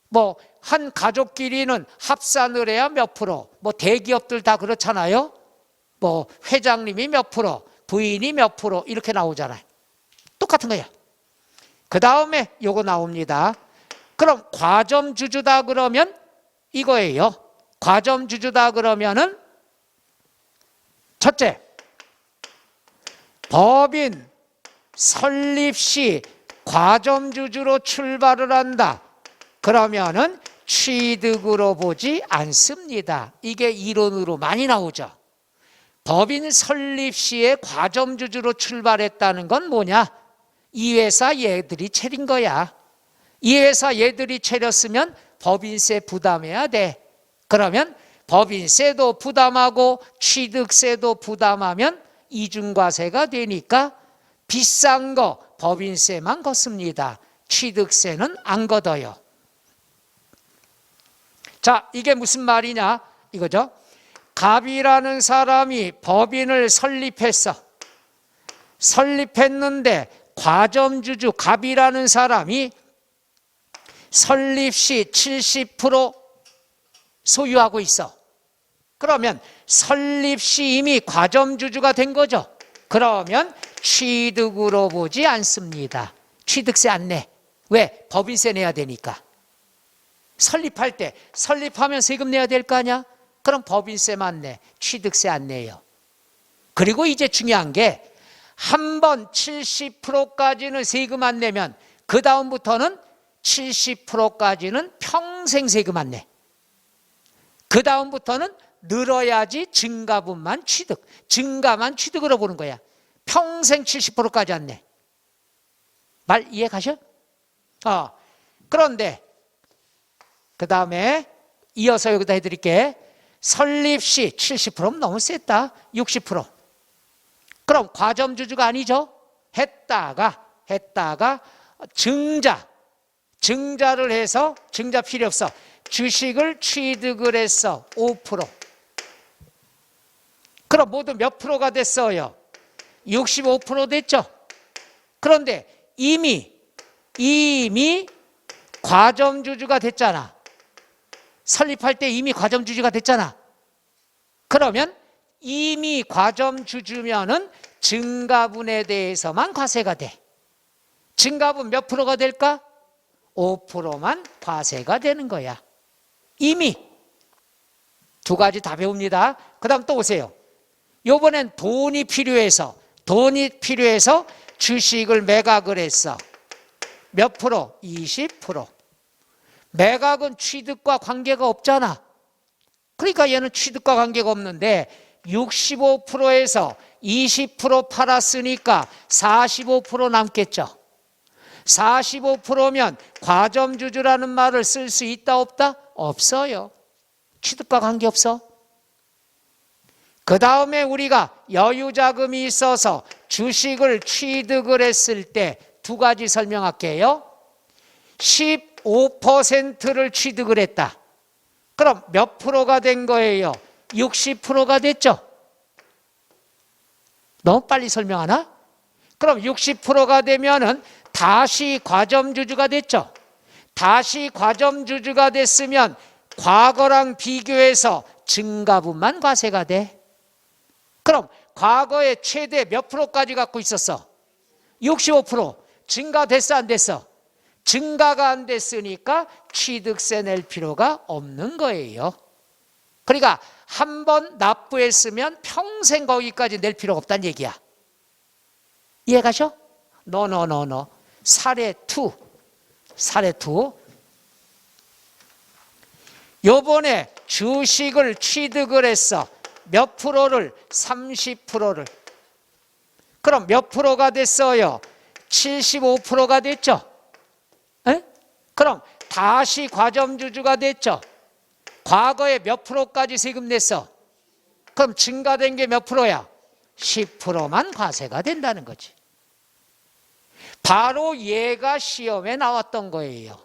뭐 한 가족끼리는 합산을 해야 몇 프로, 뭐 대기업들 다 그렇잖아요. 뭐 회장님이 몇 프로, 부인이 몇 프로 이렇게 나오잖아요. 똑같은 거야. 그 다음에 요거 나옵니다. 그럼 과점주주다 그러면 이거예요. 과점주주다 그러면은 첫째, 법인 설립 시 과점주주로 출발을 한다. 그러면은 취득으로 보지 않습니다. 이게 이론으로 많이 나오죠. 법인 설립 시에 과점주주로 출발했다는 건 뭐냐? 이 회사 얘들이 차린 거야. 이 회사 얘들이 차렸으면 법인세 부담해야 돼. 그러면 법인세도 부담하고 취득세도 부담하면 이중과세가 되니까 비싼 거 법인세만 걷습니다. 취득세는 안 걷어요. 자, 이게 무슨 말이냐 이거죠. 갑이라는 사람이 법인을 설립했는데 과점주주 갑이라는 사람이 설립 시 70% 소유하고 있어. 그러면 설립 시 이미 과점주주가 된 거죠. 그러면 취득으로 보지 않습니다. 취득세 안 내. 왜? 법인세 내야 되니까. 설립할 때 설립하면 세금 내야 될 거 아니야? 그럼 법인세만 내. 취득세 안 내요. 그리고 이제 중요한 게 한 번 70%까지는 세금 안 내면 그 다음부터는 70%까지는 평생 세금 안 내. 그 다음부터는 늘어야지 증가분만 취득. 증가만 취득으로 보는 거야. 평생 70%까지 안 내. 말 이해 가셔? 그런데 그 다음에 이어서 여기다 해드릴게. 설립 시 70%면 너무 셌다. 60%. 그럼 과점주주가 아니죠? 했다가 증자를 해서 증자 필요 없어. 주식을 취득을 했어. 5%. 그럼 모두 몇 프로가 됐어요? 65% 됐죠? 그런데 이미 과점주주가 됐잖아. 설립할 때 이미 과점주주가 됐잖아. 그러면 이미 과점주주면은 증가분에 대해서만 과세가 돼. 증가분 몇 프로가 될까? 5%만 과세가 되는 거야. 이미. 두 가지 다 배웁니다. 그 다음 또 오세요. 요번엔 돈이 필요해서 주식을 매각을 했어. 몇 프로? 20%. 매각은 취득과 관계가 없잖아. 그러니까 얘는 취득과 관계가 없는데 65%에서 20% 팔았으니까 45% 남겠죠. 45%면 과점주주라는 말을 쓸 수 있다 없다? 없어요. 취득과 관계없어. 그 다음에 우리가 여유자금이 있어서 주식을 취득을 했을 때 두 가지 설명할게요. 15%를 취득을 했다. 그럼 몇 프로가 된 거예요? 60%가 됐죠? 너무 빨리 설명하나? 그럼 60%가 되면은 다시 과점주주가 됐죠? 다시 과점주주가 됐으면 과거랑 비교해서 증가분만 과세가 돼. 그럼 과거에 최대 몇 프로까지 갖고 있었어? 65%. 증가됐어 안 됐어? 증가가 안 됐으니까 취득세 낼 필요가 없는 거예요. 그러니까 한 번 납부했으면 평생 거기까지 낼 필요가 없다는 얘기야. 이해가셔? 노. 사례 2. 요번에 주식을 취득을 했어. 몇 프로를? 30%를. 그럼 몇 프로가 됐어요? 75%가 됐죠? 에? 그럼 다시 과점주주가 됐죠? 과거에 몇 프로까지 세금 냈어? 그럼 증가된 게 몇 프로야? 10%만 과세가 된다는 거지. 바로 얘가 시험에 나왔던 거예요.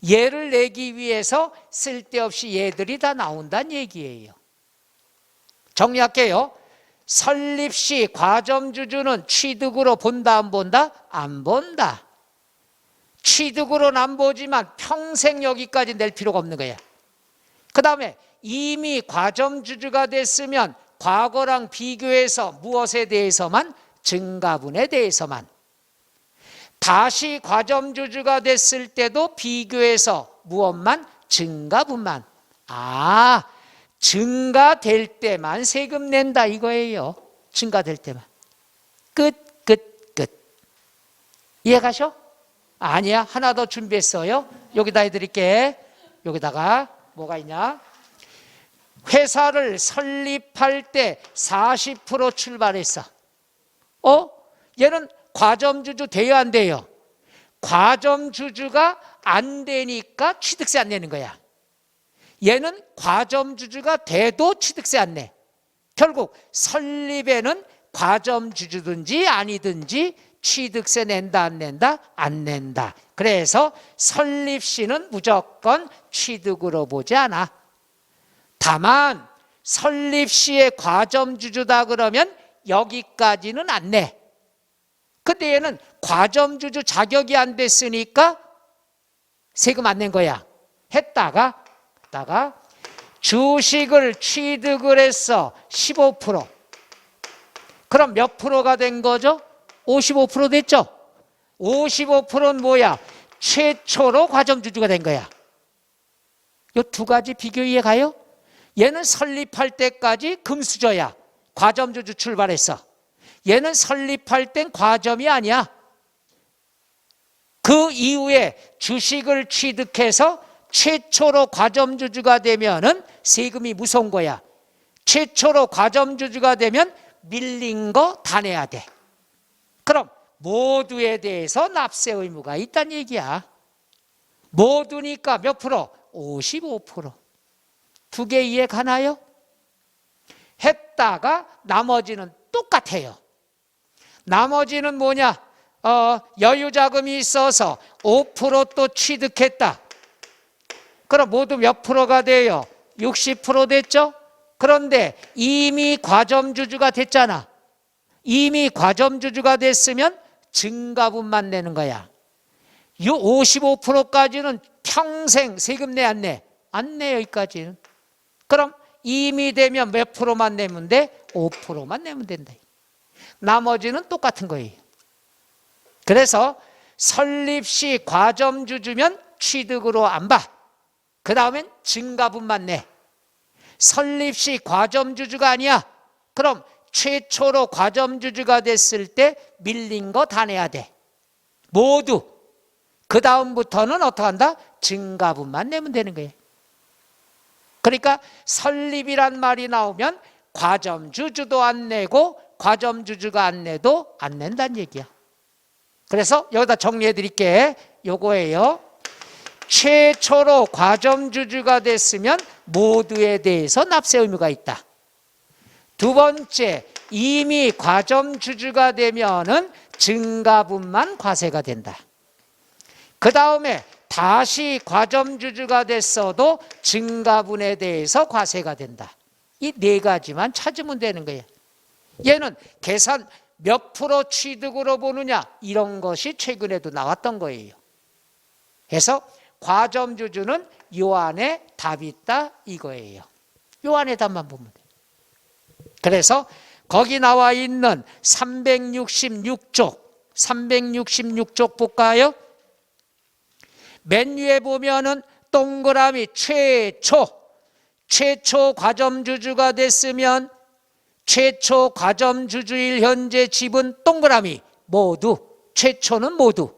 얘를 내기 위해서 쓸데없이 얘들이 다 나온다는 얘기예요. 정리할게요. 설립 시 과점주주는 취득으로 본다 안 본다? 안 본다. 취득으로는 안 보지만 평생 여기까지 낼 필요가 없는 거야. 그 다음에 이미 과점주주가 됐으면 과거랑 비교해서 무엇에 대해서만? 증가분에 대해서만. 다시 과점주주가 됐을 때도 비교해서 무엇만? 증가분만. 증가될 때만 세금 낸다 이거예요. 증가될 때만. 끝. 이해가셔? 아니야. 하나 더 준비했어요. 여기다 해드릴게. 여기다가 뭐가 있냐? 회사를 설립할 때 40% 출발했어. 얘는 과점주주 돼요 안 돼요? 과점주주가 안 되니까 취득세 안 내는 거야. 얘는 과점주주가 돼도 취득세 안 내. 결국 설립에는 과점주주든지 아니든지 취득세 낸다 안 낸다? 안 낸다. 그래서 설립 시는 무조건 취득으로 보지 않아. 다만 설립 시에 과점주주다 그러면 여기까지는 안 내. 근데 얘는 과점주주 자격이 안 됐으니까 세금 안 낸 거야. 했다가 주식을 취득을 했어. 15%. 그럼 몇 프로가 된 거죠? 55% 됐죠? 55%는 뭐야? 최초로 과점주주가 된 거야. 이 두 가지 비교 이해 가요? 얘는 설립할 때까지 금수저야. 과점주주 출발했어. 얘는 설립할 땐 과점이 아니야. 그 이후에 주식을 취득해서 최초로 과점주주가 되면은 세금이 무서운 거야. 최초로 과점주주가 되면 밀린 거 다 내야 돼. 그럼 모두에 대해서 납세 의무가 있다는 얘기야. 모두니까 몇 프로? 55%. 두 개 이해 가나요? 했다가 나머지는 똑같아요. 나머지는 뭐냐? 여유자금이 있어서 5% 또 취득했다. 그럼 모두 몇 프로가 돼요? 60% 됐죠? 그런데 이미 과점주주가 됐잖아. 이미 과점주주가 됐으면 증가분만 내는 거야. 55%까지는 평생 세금 내 안 내? 안 내, 여기까지는. 그럼 임이 되면 몇 프로만 내면 돼? 5%만 내면 된다. 나머지는 똑같은 거예요. 그래서 설립시 과점주주면 취득으로 안 봐. 그 다음엔 증가분만 내. 설립시 과점주주가 아니야. 그럼 최초로 과점주주가 됐을 때 밀린 거 다 내야 돼. 모두. 그 다음부터는 어떻게 한다? 증가분만 내면 되는 거예요. 그러니까 설립이란 말이 나오면 과점주주도 안 내고 과점주주가 안 내도 안 낸다는 얘기야. 그래서 여기다 정리해 드릴게. 요거예요. 최초로 과점주주가 됐으면 모두에 대해서 납세 의무가 있다. 두 번째, 이미 과점주주가 되면은 증가분만 과세가 된다. 그 다음에 다시 과점주주가 됐어도 증가분에 대해서 과세가 된다. 이 네 가지만 찾으면 되는 거예요. 얘는 계산 몇 프로 취득으로 보느냐, 이런 것이 최근에도 나왔던 거예요. 그래서 과점주주는 요 안에 답이 있다 이거예요. 요 안에 답만 보면 돼요. 그래서 거기 나와 있는 366쪽 볼까요? 맨 위에 보면은 동그라미 최초 과점주주가 됐으면 최초 과점주주일 현재 지분 동그라미 모두, 최초는 모두.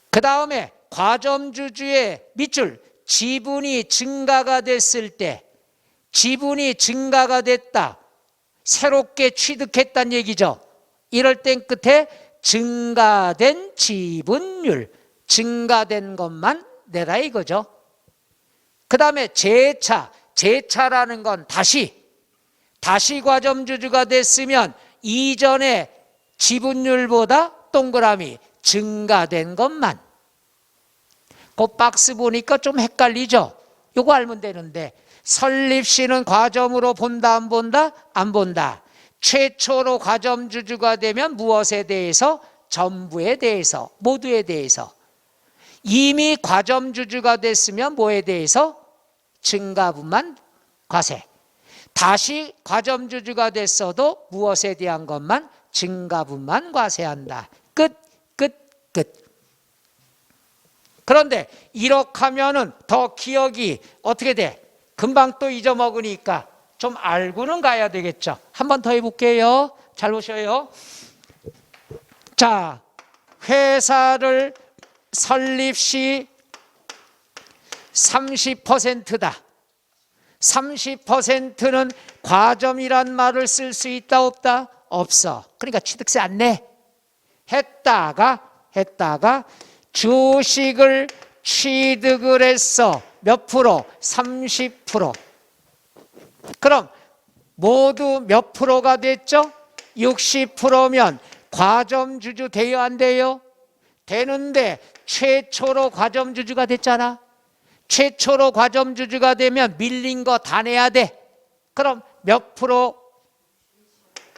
그 다음에 과점주주의 밑줄 지분이 증가가 됐을 때, 지분이 증가가 됐다, 새롭게 취득했다는 얘기죠. 이럴 땐 끝에 증가된 지분율, 증가된 것만 내라 이거죠. 그 다음에 재차라는 건 다시 과점주주가 됐으면 이전의 지분율보다 동그라미 증가된 것만. 그 박스 보니까 좀 헷갈리죠. 요거 알면 되는데 설립시는 과점으로 본다 안 본다? 안 본다. 최초로 과점주주가 되면 무엇에 대해서? 전부에 대해서, 모두에 대해서. 이미 과점주주가 됐으면 뭐에 대해서? 증가분만 과세. 다시 과점주주가 됐어도 무엇에 대한 것만? 증가분만 과세한다. 끝. 그런데 이렇게 하면은 더 기억이 어떻게 돼? 금방 또 잊어먹으니까 좀 알고는 가야 되겠죠. 한 번 더 해볼게요. 잘 보셔요. 자, 회사를 설립 시 30%다. 30%는 과점이란 말을 쓸 수 있다 없다? 없어. 그러니까 취득세 안 내. 했다가 주식을 취득을 했어. 몇 프로? 30%. 그럼 모두 몇 프로가 됐죠? 60%면 과점주주 돼요 안 돼요? 되는데 최초로 과점주주가 됐잖아. 최초로 과점주주가 되면 밀린 거 다 내야 돼. 그럼 몇 프로?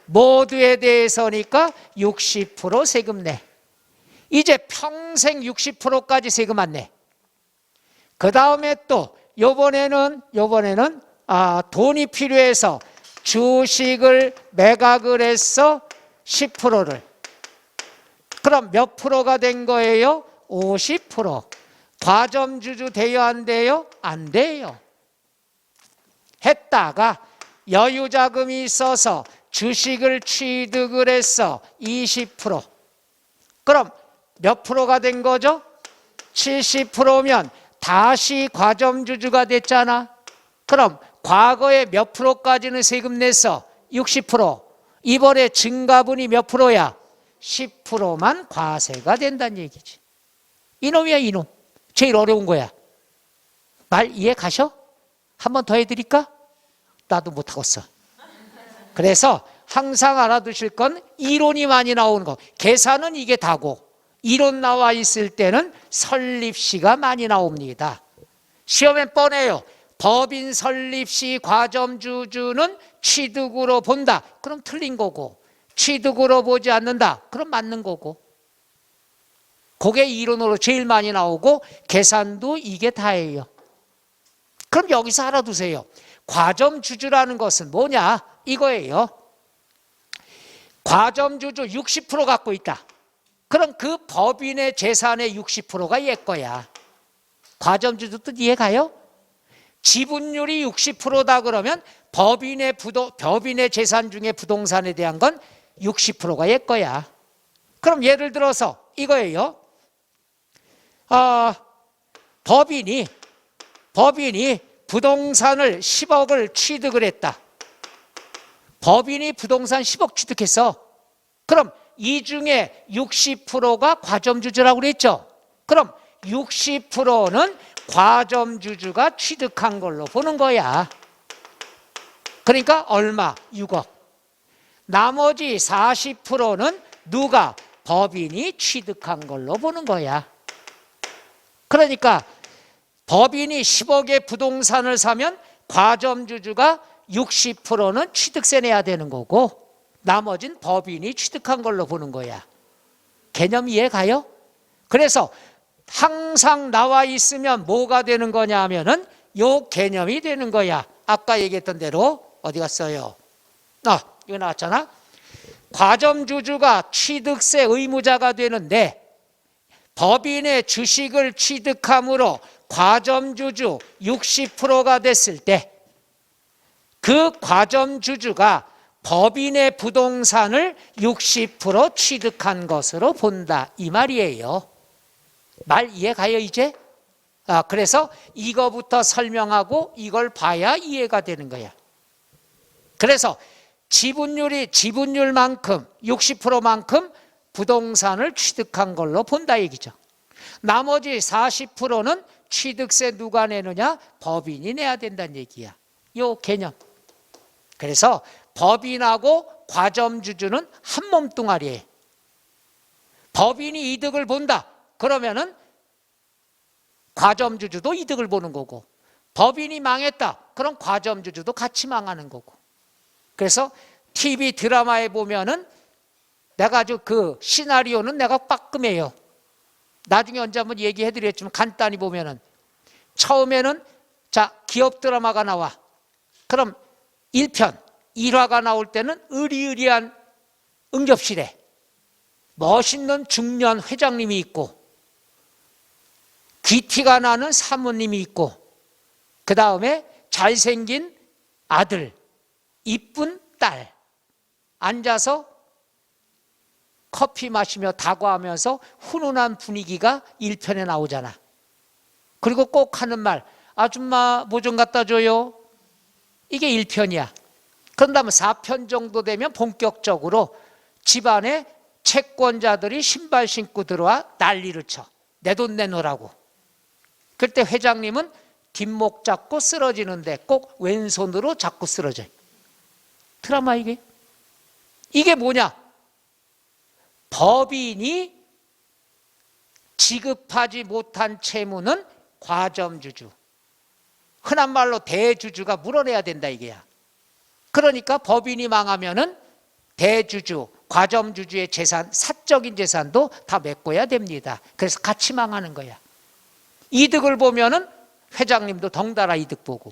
모두에 대해서니까 60% 세금 내. 이제 평생 60%까지 세금 안 내. 그 다음에 또 요번에는 돈이 필요해서 주식을 매각을 했어. 10%를. 그럼 몇 프로가 된 거예요? 50%. 과점주주 돼요 안 돼요? 안 돼요. 했다가 여유자금이 있어서 주식을 취득을 했어. 20%. 그럼 몇 프로가 된 거죠? 70%면 다시 과점주주가 됐잖아. 그럼 과거에 몇 프로까지는 세금 냈어? 60%. 이번에 증가분이 몇 프로야? 10%만 과세가 된다는 얘기지. 이놈이야 이놈. 제일 어려운 거야. 말 이해 가셔? 한 번 더 해드릴까? 나도 못하겠어. 그래서 항상 알아두실 건 이론이 많이 나오는 거. 계산은 이게 다고 이론 나와 있을 때는 설립시가 많이 나옵니다. 시험엔 뻔해요. 법인 설립시 과점주주는 취득으로 본다. 그럼 틀린 거고 취득으로 보지 않는다. 그럼 맞는 거고. 그게 이론으로 제일 많이 나오고 계산도 이게 다예요. 그럼 여기서 알아두세요. 과점주주라는 것은 뭐냐? 이거예요. 과점주주 60% 갖고 있다. 그럼 그 법인의 재산의 60%가 얘 거야. 과점주주 뜻 이해가요? 지분율이 60%다 그러면 법인의 재산 중에 부동산에 대한 건 60%가 얘 거야. 그럼 예를 들어서 이거예요. 법인이 부동산을 10억을 취득을 했다. 법인이 부동산 10억 취득했어. 그럼 이 중에 60%가 과점주주라고 그랬죠. 그럼 60%는 과점주주가 취득한 걸로 보는 거야. 그러니까 얼마? 6억. 나머지 40%는 누가? 법인이 취득한 걸로 보는 거야. 그러니까 법인이 10억의 부동산을 사면 과점주주가 60%는 취득세 내야 되는 거고 나머지는 법인이 취득한 걸로 보는 거야. 개념 이해가요? 그래서 항상 나와 있으면 뭐가 되는 거냐 하면은 요 개념이 되는 거야. 아까 얘기했던 대로 어디 갔어요? 이거 나왔잖아. 과점주주가 취득세 의무자가 되는데 법인의 주식을 취득함으로 과점주주 60%가 됐을 때 그 과점주주가 법인의 부동산을 60% 취득한 것으로 본다. 이 말이에요. 말 이해가요 이제? 그래서 이거부터 설명하고 이걸 봐야 이해가 되는 거야. 그래서 지분율만큼 60%만큼 부동산을 취득한 걸로 본다 얘기죠. 나머지 40%는 취득세 누가 내느냐? 법인이 내야 된다는 얘기야. 요 개념. 그래서 법인하고 과점주주는 한 몸뚱아리예요. 법인이 이득을 본다. 그러면은 과점주주도 이득을 보는 거고 법인이 망했다. 그럼 과점주주도 같이 망하는 거고. 그래서 TV 드라마에 보면은 내가 아주 그 시나리오는 내가 빠끔해요. 나중에 언제 한번 얘기해 드렸지만 간단히 보면은 처음에는 기업 드라마가 나와. 그럼 1편 1화가 나올 때는 으리으리한 응접실에 멋있는 중년 회장님이 있고 귀티가 나는 사모님이 있고 그 다음에 잘생긴 아들, 이쁜 딸 앉아서 커피 마시며 다과하면서 훈훈한 분위기가 1편에 나오잖아. 그리고 꼭 하는 말, 아줌마 뭐 좀 갖다 줘요. 이게 1편이야. 그런 다음에 4편 정도 되면 본격적으로 집안에 채권자들이 신발 신고 들어와 난리를 쳐. 내 돈 내놓으라고. 그때 회장님은 뒷목 잡고 쓰러지는데 꼭 왼손으로 잡고 쓰러져요. 드라마 이게. 이게 뭐냐? 법인이 지급하지 못한 채무는 과점주주, 흔한 말로 대주주가 물어내야 된다 이게야. 그러니까 법인이 망하면은 대주주, 과점주주의 재산, 사적인 재산도 다 메꿔야 됩니다. 그래서 같이 망하는 거야. 이득을 보면은 회장님도 덩달아 이득 보고.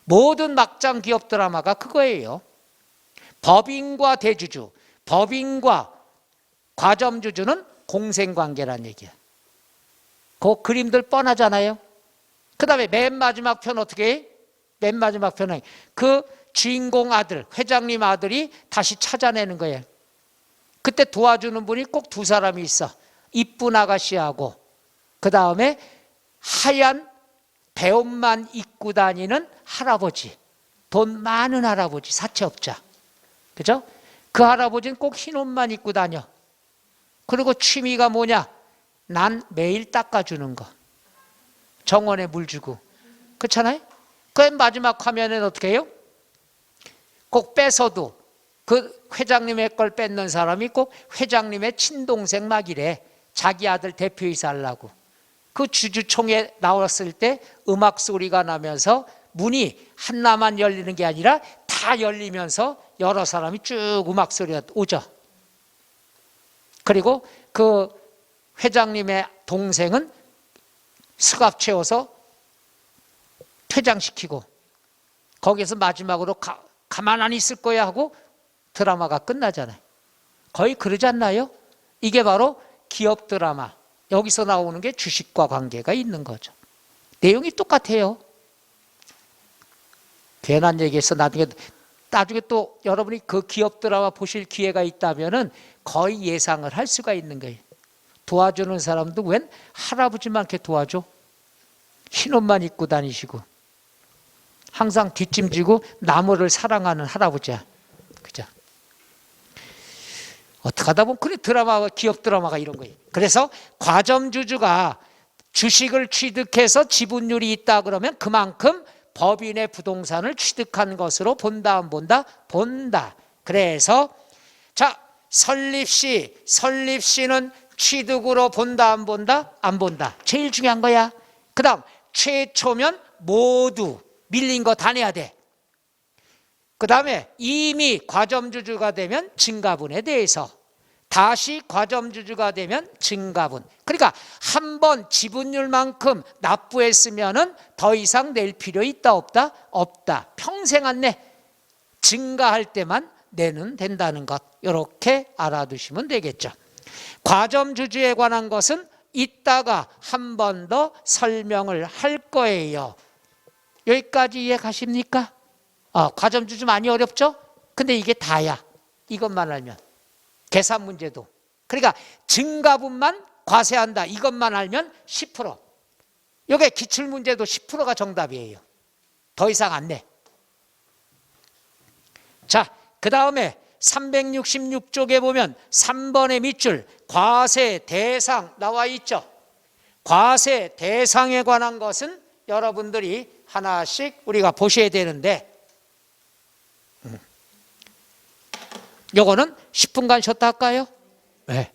모든 막장 기업 드라마가 그거예요. 법인과 대주주, 법인과 과점주주는 공생관계란 얘기야. 그 그림들 뻔하잖아요. 그 다음에 맨 마지막 편 어떻게 해? 맨 마지막 편은 그 주인공 아들, 회장님 아들이 다시 찾아내는 거예요. 그때 도와주는 분이 꼭 두 사람이 있어. 이쁜 아가씨하고 그 다음에 하얀 배옷만 입고 다니는 할아버지, 돈 많은 할아버지, 사채업자. 그죠? 그 할아버지는 꼭 흰 옷만 입고 다녀. 그리고 취미가 뭐냐? 난 매일 닦아주는 거. 정원에 물 주고. 그렇잖아요? 그 마지막 화면에는 어떻게 해요? 꼭 뺏어도 그 회장님의 걸 뺏는 사람이 꼭 회장님의 친동생 막이래. 자기 아들 대표이사 하려고. 그 주주총회 나왔을 때 음악 소리가 나면서 문이 하나만 열리는 게 아니라 다 열리면서 여러 사람이 쭉 음악 소리가 오죠. 그리고 그 회장님의 동생은 스갑 채워서 퇴장시키고 거기서 마지막으로 가만 안 있을 거야 하고 드라마가 끝나잖아요. 거의 그러지 않나요? 이게 바로 기업 드라마. 여기서 나오는 게 주식과 관계가 있는 거죠. 내용이 똑같아요. 괜한 얘기해서 나중에 또 여러분이 그 기업 드라마 보실 기회가 있다면은 거의 예상을 할 수가 있는 거예요. 도와주는 사람도 웬 할아버지만 이렇게 도와줘? 흰옷만 입고 다니시고 항상 뒷짐지고 나무를 사랑하는 할아버지야. 그죠? 어떻게 하다 보면 그래 드라마가 기업 드라마가 이런 거예요. 그래서 과점주주가 주식을 취득해서 지분율이 있다 그러면 그만큼 법인의 부동산을 취득한 것으로 본다 안 본다? 본다. 그래서 자 설립시는 취득으로 본다 안 본다? 안 본다. 제일 중요한 거야. 그 다음 최초면 모두 밀린 거 다 내야 돼. 그 다음에 이미 과점주주가 되면 증가분에 대해서 다시 과점주주가 되면 증가분. 그러니까 한 번 지분율만큼 납부했으면 더 이상 낼 필요 있다 없다? 없다. 평생 안 내. 증가할 때만 내는 된다는 것. 이렇게 알아두시면 되겠죠. 과점주주에 관한 것은 이따가 한 번 더 설명을 할 거예요. 여기까지 이해 가십니까? 과점주주 많이 어렵죠? 근데 이게 다야. 이것만 알면. 계산 문제도. 그러니까 증가분만 과세한다. 이것만 알면 10%. 이게 기출문제도 10%가 정답이에요. 더 이상 안 내. 자, 그 다음에 366쪽에 보면 3번의 밑줄 과세 대상 나와 있죠. 과세 대상에 관한 것은 여러분들이 하나씩 우리가 보셔야 되는데 요거는 10분간 쉬었다 할까요? 네.